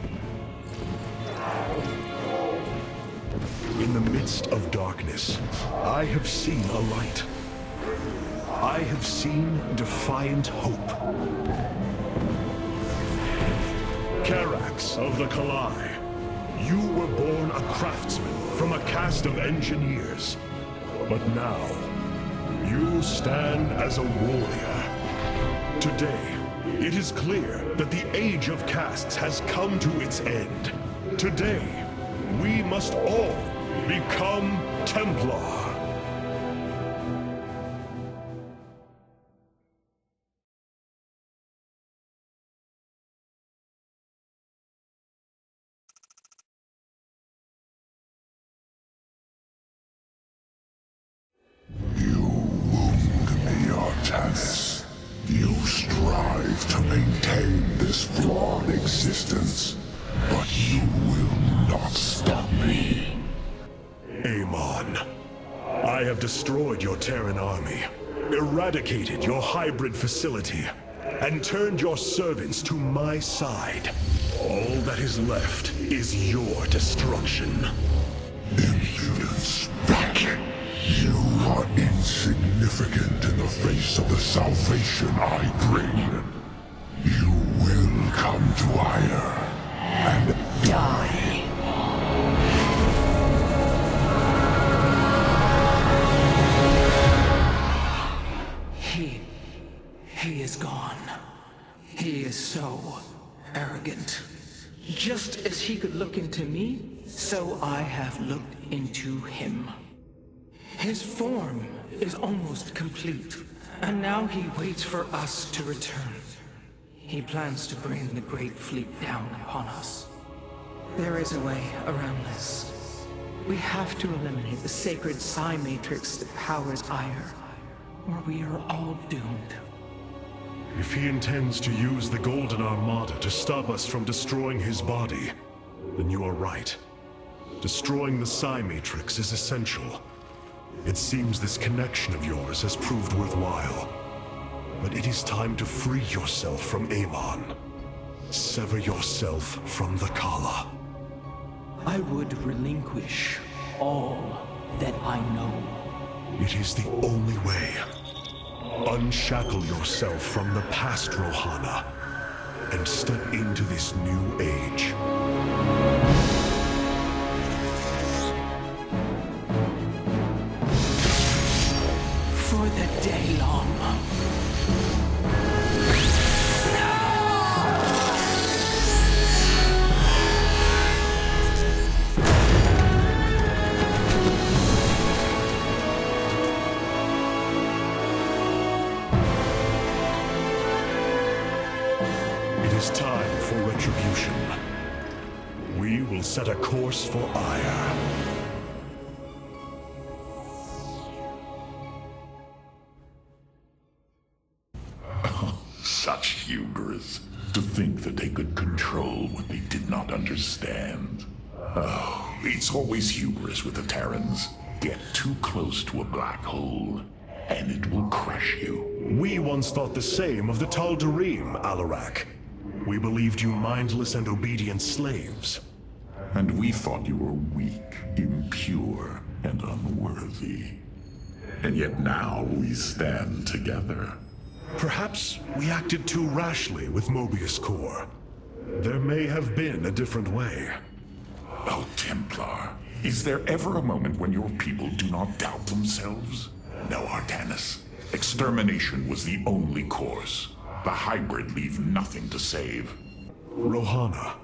In the midst of darkness, I have seen a light. I have seen defiant hope. Karax of the Kalai, you were born a craftsman from a caste of engineers. But now, you stand as a warrior. Today, it is clear that the age of castes has come to its end. Today, we must all become Templar. Artanis. You strive to maintain this flawed existence, but you will not stop me. Amon, I have destroyed your Terran army, eradicated your hybrid facility, and turned your servants to my side. All that is left is your destruction. Impudence, Back. You are insignificant in the face of the salvation I bring. You will come to Aiur and die. me, so I have looked into him. His form is almost complete, and now he waits for us to return. He plans to bring the Great Fleet down upon us. There is a way around this. We have to eliminate the sacred psi matrix that powers Aiur, or we are all doomed. If he intends to use the Golden Armada to stop us from destroying his body, then you are right. Destroying the psi matrix is essential. It seems this connection of yours has proved worthwhile. But it is time to free yourself from Amon. Sever yourself from the Khala. I would relinquish all that I know. It is the only way. Unshackle yourself from the past, Rohana, and step into this new age. For the Daylon. It is time for retribution. We will set a course for Aiur. Such hubris. To think that they could control what they did not understand. Oh, it's always hubris with the Terrans. Get too close to a black hole, and it will crush you. We once thought the same of the Tal'darim, Alarak. We believed you mindless and obedient slaves. And we thought you were weak, impure, and unworthy. And yet now we stand together. Perhaps we acted too rashly with Mobius Core. There may have been a different way. Oh, Templar, is there ever a moment when your people do not doubt themselves? No, Artanis. Extermination was the only course. The hybrid leave nothing to save. Rohana,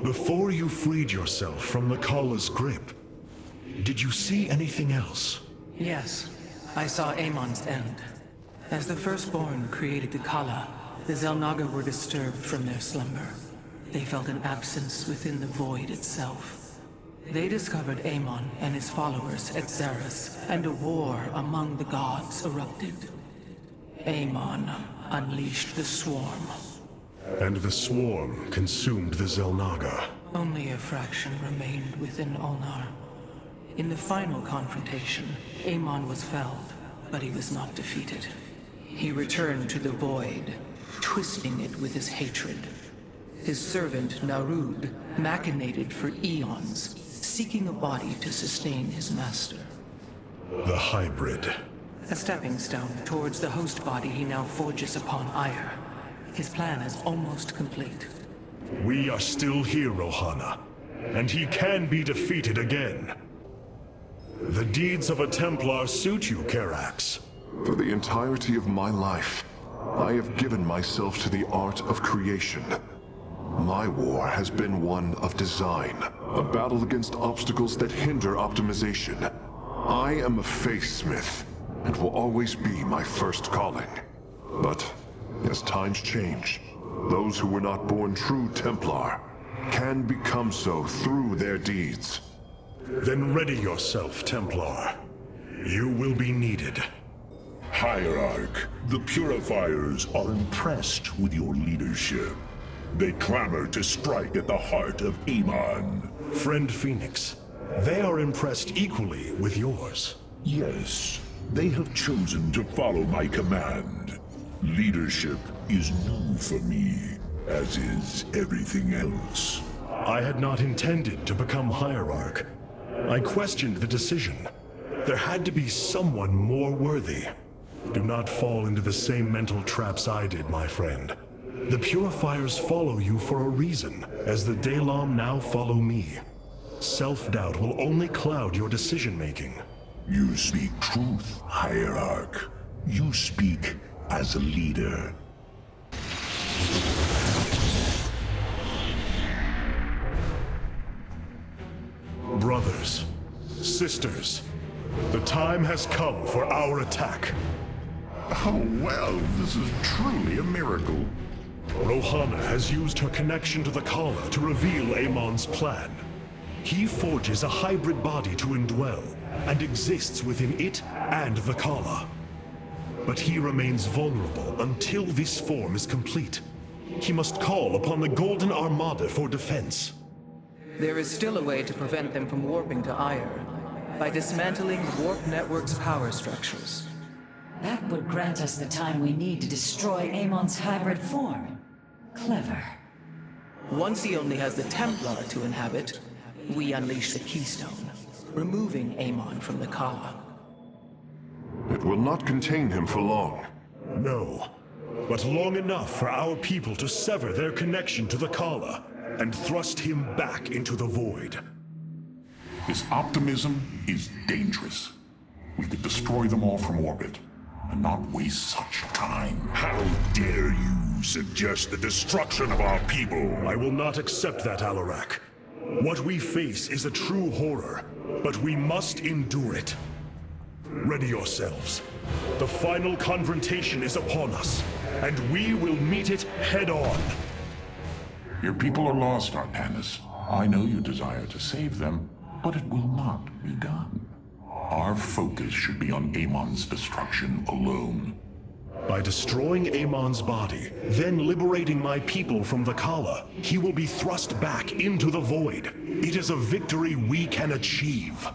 before you freed yourself from the Khala's grip, did you see anything else? Yes, I saw Amon's end. As the Firstborn created the Khala, the Xel'Naga were disturbed from their slumber. They felt an absence within the void itself. They discovered Amon and his followers at Xeris, and a war among the gods erupted. Amon unleashed the Swarm. And the Swarm consumed the Xel'Naga. Only a fraction remained within Ulnar. In the final confrontation, Amon was felled, but he was not defeated. He returned to the void, twisting it with his hatred. His servant, Narud, machinated for eons, seeking a body to sustain his master. The hybrid. A stepping stone towards the host body he now forges upon Aiur. His plan is almost complete. We are still here, Rohana, and he can be defeated again. The deeds of a Templar suit you, Karax. For the entirety of my life, I have given myself to the art of creation. My war has been one of design, a battle against obstacles that hinder optimization. I am a faithsmith, and will always be my first calling. But as times change, those who were not born true Templar can become so through their deeds. Then ready yourself, Templar. You will be needed. Hierarch, the Purifiers are impressed with your leadership. They clamor to strike at the heart of Amon. Friend Fenix, they are impressed equally with yours. Yes, they have chosen to follow my command. Leadership is new for me, as is everything else. I had not intended to become Hierarch. I questioned the decision. There had to be someone more worthy. Do not fall into the same mental traps I did, my friend. The Purifiers follow you for a reason, as the Daylon now follow me. Self-doubt will only cloud your decision-making. You speak truth, Hierarch. You speak as a leader. Brothers, sisters, the time has come for our attack. Oh, well, this is truly a miracle. Rohana has used her connection to the Khala to reveal Amon's plan. He forges a hybrid body to indwell, and exists within it and the Khala. But he remains vulnerable until this form is complete. He must call upon the Golden Armada for defense. There is still a way to prevent them from warping to Aiur, by dismantling the warp network's power structures. That would grant us the time we need to destroy Amon's hybrid form. Clever. Once he only has the Templar to inhabit, we unleash the Keystone, removing Amon from the Khala. It will not contain him for long. No, but long enough for our people to sever their connection to the Khala and thrust him back into the void. This optimism is dangerous. We could destroy them all from orbit, and not waste such time. How dare you suggest the destruction of our people? I will not accept that, Alarak. What we face is a true horror, but we must endure it. Ready yourselves. The final confrontation is upon us, and we will meet it head-on. Your people are lost, Artanis. I know you desire to save them, but it will not be done. Our focus should be on Amon's destruction alone. By destroying Amon's body, then liberating my people from the Khala, he will be thrust back into the void. It is a victory we can achieve.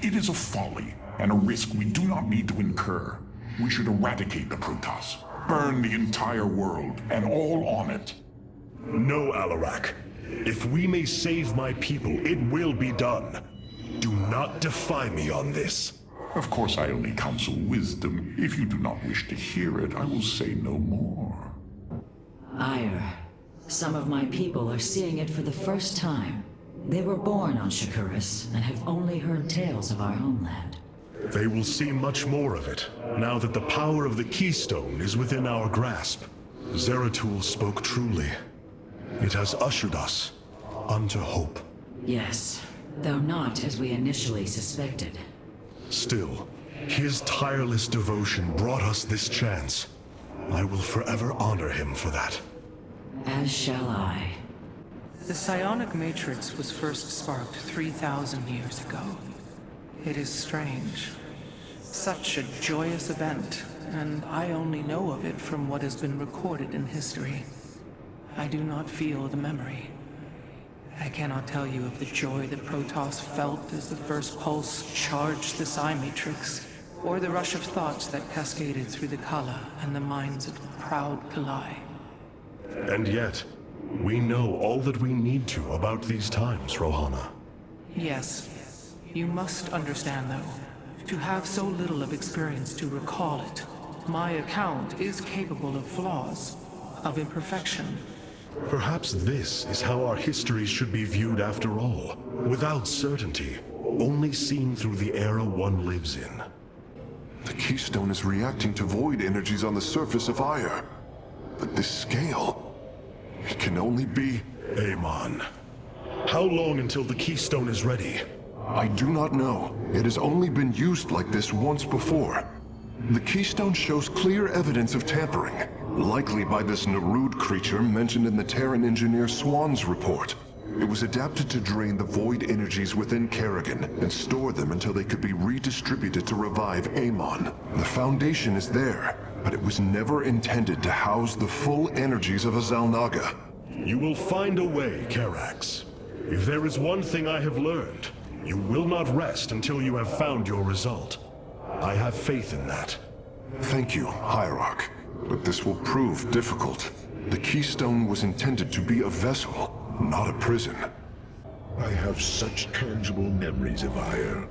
It is a folly, and a risk we do not need to incur. We should eradicate the Protoss, burn the entire world, and all on it. No, Alarak. If we may save my people, it will be done. Do not defy me on this. Of course, I only counsel wisdom. If you do not wish to hear it, I will say no more. Aiur. Some of my people are seeing it for the first time. They were born on Shakuras and have only heard tales of our homeland. They will see much more of it, now that the power of the Keystone is within our grasp. Zeratul spoke truly. It has ushered us unto hope. Yes, though not as we initially suspected. Still, his tireless devotion brought us this chance. I will forever honor him for that. As shall I. The psionic matrix was first sparked 3,000 years ago. It is strange. Such a joyous event, and I only know of it from what has been recorded in history. I do not feel the memory. I cannot tell you of the joy that Protoss felt as the first pulse charged the psi matrix, or the rush of thoughts that cascaded through the Khala and the minds of the proud Kalai. And yet, we know all that we need to about these times, Rohana. Yes. You must understand, though, to have so little of experience to recall it, my account is capable of flaws, of imperfection. Perhaps this is how our history should be viewed after all, without certainty, only seen through the era one lives in. The Keystone is reacting to void energies on the surface of Aiur. But this scale, it can only be... Amon. How long until the Keystone is ready? I do not know. It has only been used like this once before. The Keystone shows clear evidence of tampering, likely by this Narud creature mentioned in the Terran engineer Swan's report. It was adapted to drain the void energies within Kerrigan and store them until they could be redistributed to revive Amon. The foundation is there, but it was never intended to house the full energies of a Xel'Naga. You will find a way, Karax. If there is one thing I have learned, you will not rest until you have found your result. I have faith in that. Thank you, Hierarch. But this will prove difficult. The Keystone was intended to be a vessel, not a prison. I have such tangible memories of Aiur.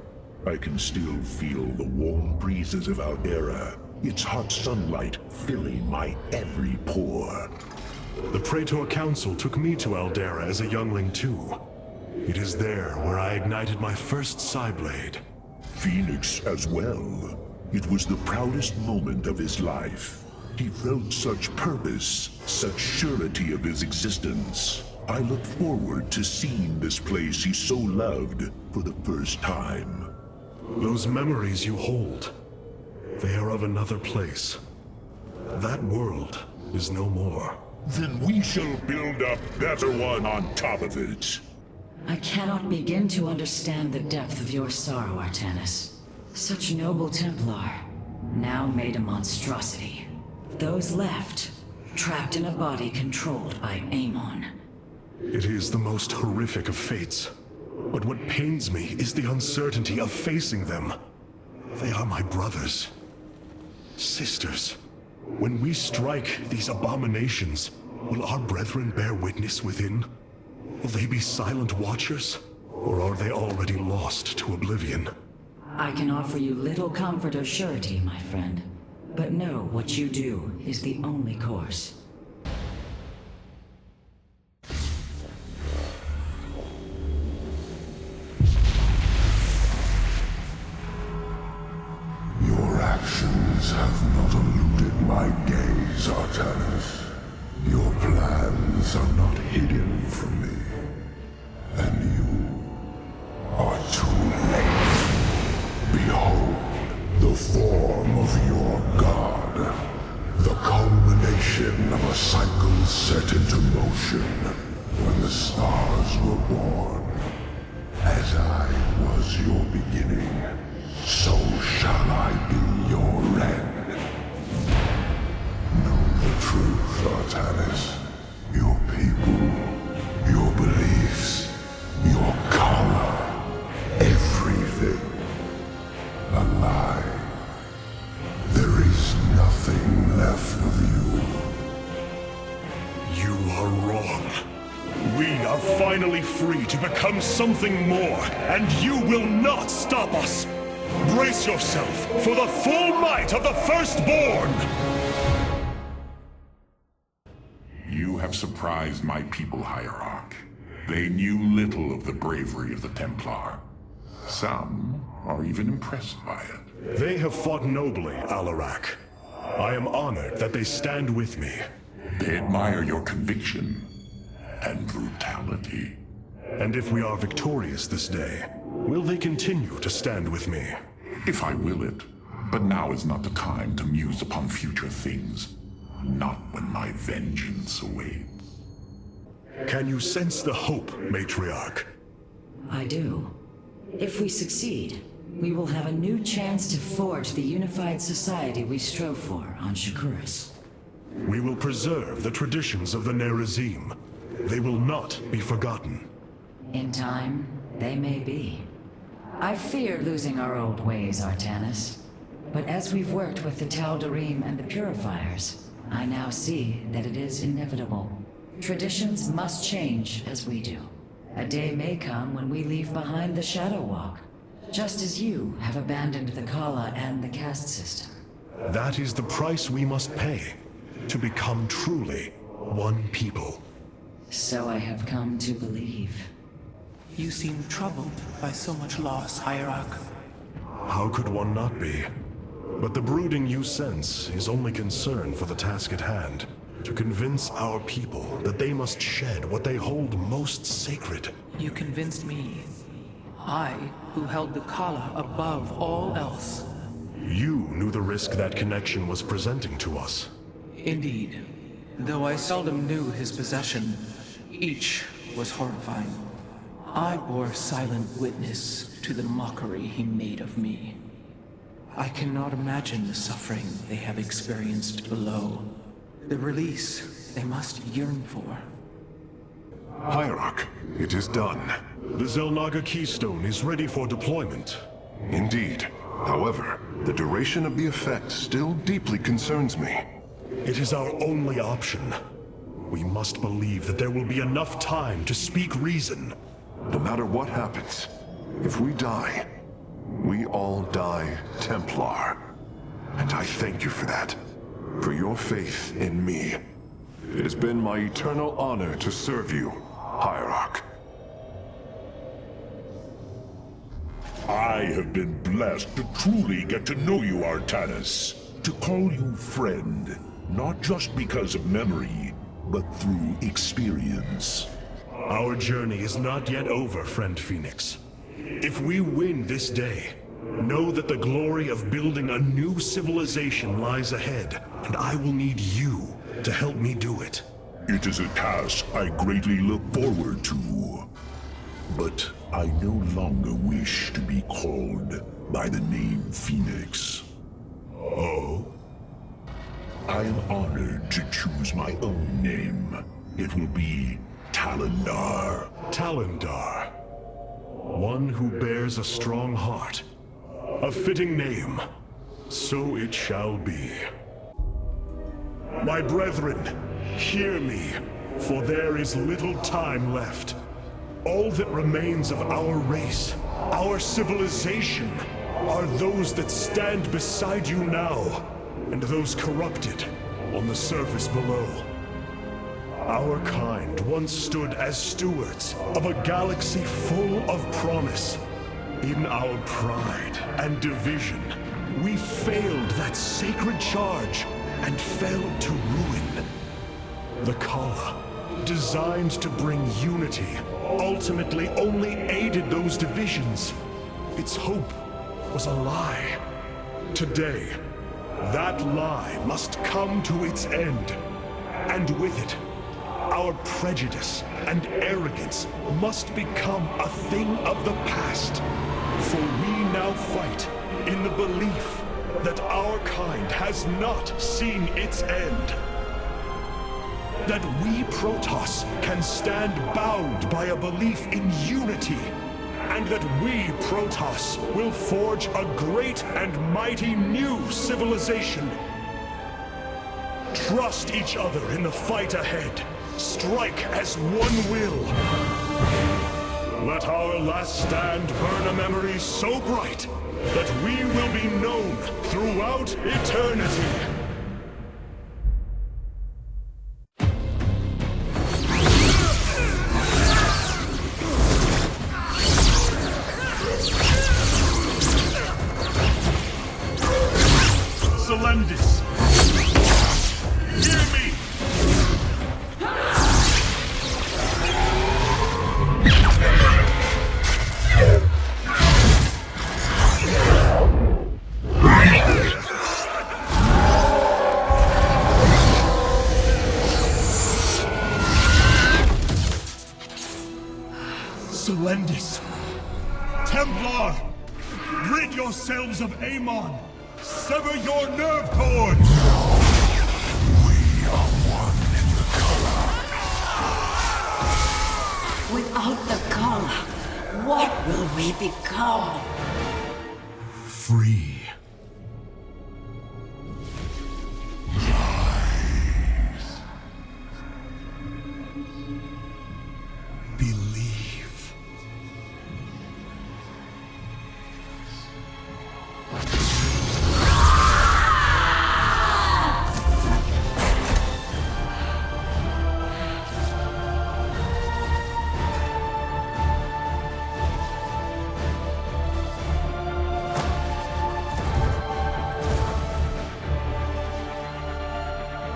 I can still feel the warm breezes of our era, its hot sunlight filling my every pore. The Praetor Council took me to Aldera as a youngling too. It is there where I ignited my first Psyblade. Fenix as well. It was the proudest moment of his life. He felt such purpose, such surety of his existence. I look forward to seeing this place he so loved for the first time. Those memories you hold, they are of another place. That world is no more. Then we shall build a better one on top of it. I cannot begin to understand the depth of your sorrow, Artanis. Such noble Templar, now made a monstrosity. Those left, trapped in a body controlled by Amon. It is the most horrific of fates. But what pains me is the uncertainty of facing them. They are my brothers. Sisters. When we strike these abominations, will our brethren bear witness within? Will they be silent watchers? Or are they already lost to oblivion? I can offer you little comfort or surety, my friend. But know what you do is the only course. Your actions have not eluded my gaze, Artanis. Your plans are not hidden from me. And you are too late. Behold, the form of your god. The culmination of a cycle set into motion when the stars were born. As I was your beginning, so shall I be your end. Know the truth, Artanis. Your people, your beliefs, your color, everything. A lie. There is nothing left of you. You are wrong. We are finally free to become something more, and you will not stop us! Brace yourself for the full might of the Firstborn! You have surprised my people, Hierarch. They knew little of the bravery of the Templar. Some are even impressed by it. They have fought nobly, Alarak. I am honored that they stand with me. They admire your conviction and brutality. And if we are victorious this day, will they continue to stand with me? If I will it. But now is not the time to muse upon future things. Not when my vengeance awaits. Can you sense the hope, Matriarch? I do. If we succeed, we will have a new chance to forge the unified society we strove for on Shakuras. We will preserve the traditions of the Nerazim. They will not be forgotten. In time, they may be. I fear losing our old ways, Artanis. But as we've worked with the Tal'darim and the Purifiers, I now see that it is inevitable. Traditions must change as we do. A day may come when we leave behind the Shadow Walk, just as you have abandoned the Kala and the caste system. That is the price we must pay, to become truly one people. So I have come to believe. You seem troubled by so much loss, Hierarch. How could one not be? But the brooding you sense is only concern for the task at hand. To convince our people that they must shed what they hold most sacred. You convinced me. I, who held the Kala above all else. You knew the risk that connection was presenting to us. Indeed. Though I seldom knew his possession, each was horrifying. I bore silent witness to the mockery he made of me. I cannot imagine the suffering they have experienced below. The release they must yearn for. Hierarch, it is done. The Xel'Naga Keystone is ready for deployment. Indeed. However, the duration of the effect still deeply concerns me. It is our only option. We must believe that there will be enough time to speak reason. No matter what happens, if we die, we all die Templar. And I thank you for that. For your faith in me. It has been my eternal honor to serve you, Hierarch. I have been blessed to truly get to know you, Artanis. To call you friend, not just because of memory, but through experience. Our journey is not yet over, friend Phoenix. If we win this day, know that the glory of building a new civilization lies ahead, and I will need you to help me do it. It is a task I greatly look forward to. But I no longer wish to be called by the name Phoenix. Oh? I am honored to choose my own name. It will be Tal'dar. Tal'dar. One who bears a strong heart. A fitting name. So it shall be. My brethren, hear me, for there is little time left. All that remains of our race, our civilization, are those that stand beside you now, and those corrupted on the surface below. Our kind once stood as stewards of a galaxy full of promise. In our pride and division, we failed that sacred charge and fell to ruin. The Kala, designed to bring unity, ultimately only aided those divisions. Its hope was a lie. Today, that lie must come to its end. And with it, our prejudice and arrogance must become a thing of the past. For we now fight in the belief that our kind has not seen its end. That we Protoss can stand bound by a belief in unity, and that we Protoss will forge a great and mighty new civilization. Trust each other in the fight ahead. Strike as one will. Let our last stand burn a memory so bright that we will be known throughout eternity. Selendis! Hear me! Selendis! Templar! Rid yourselves of Amon! Sever your nerve cords! We are one in the Kala. Without the Kala, what will we become? Free. Believe.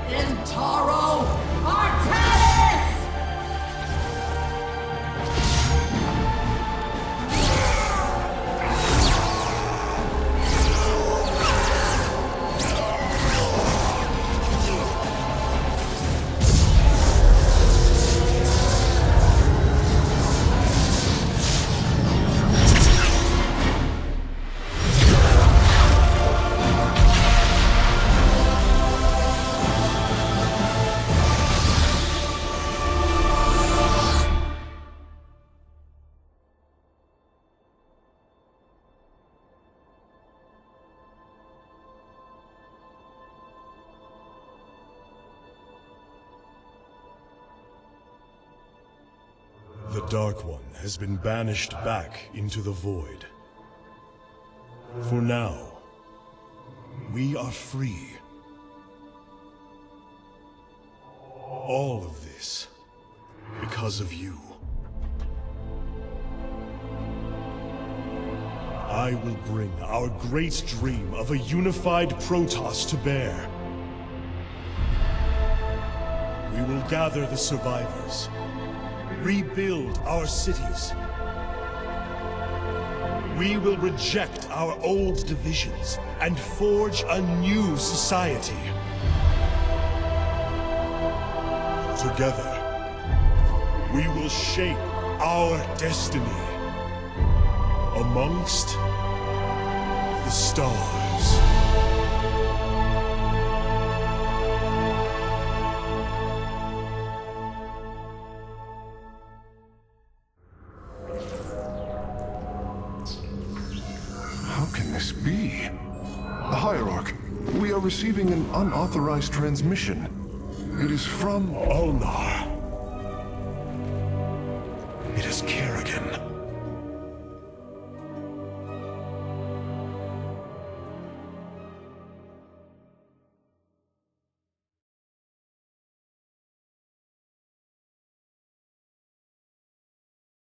Intaro Artanis! The Dark One has been banished back into the Void. For now, we are free. All of this because of you. I will bring our great dream of a unified Protoss to bear. We will gather the survivors, rebuild our cities. We will reject our old divisions and forge a new society. Together, we will shape our destiny amongst the stars. How can this be? Hierarch, we are receiving an unauthorized transmission. It is from Ulnar. It is carried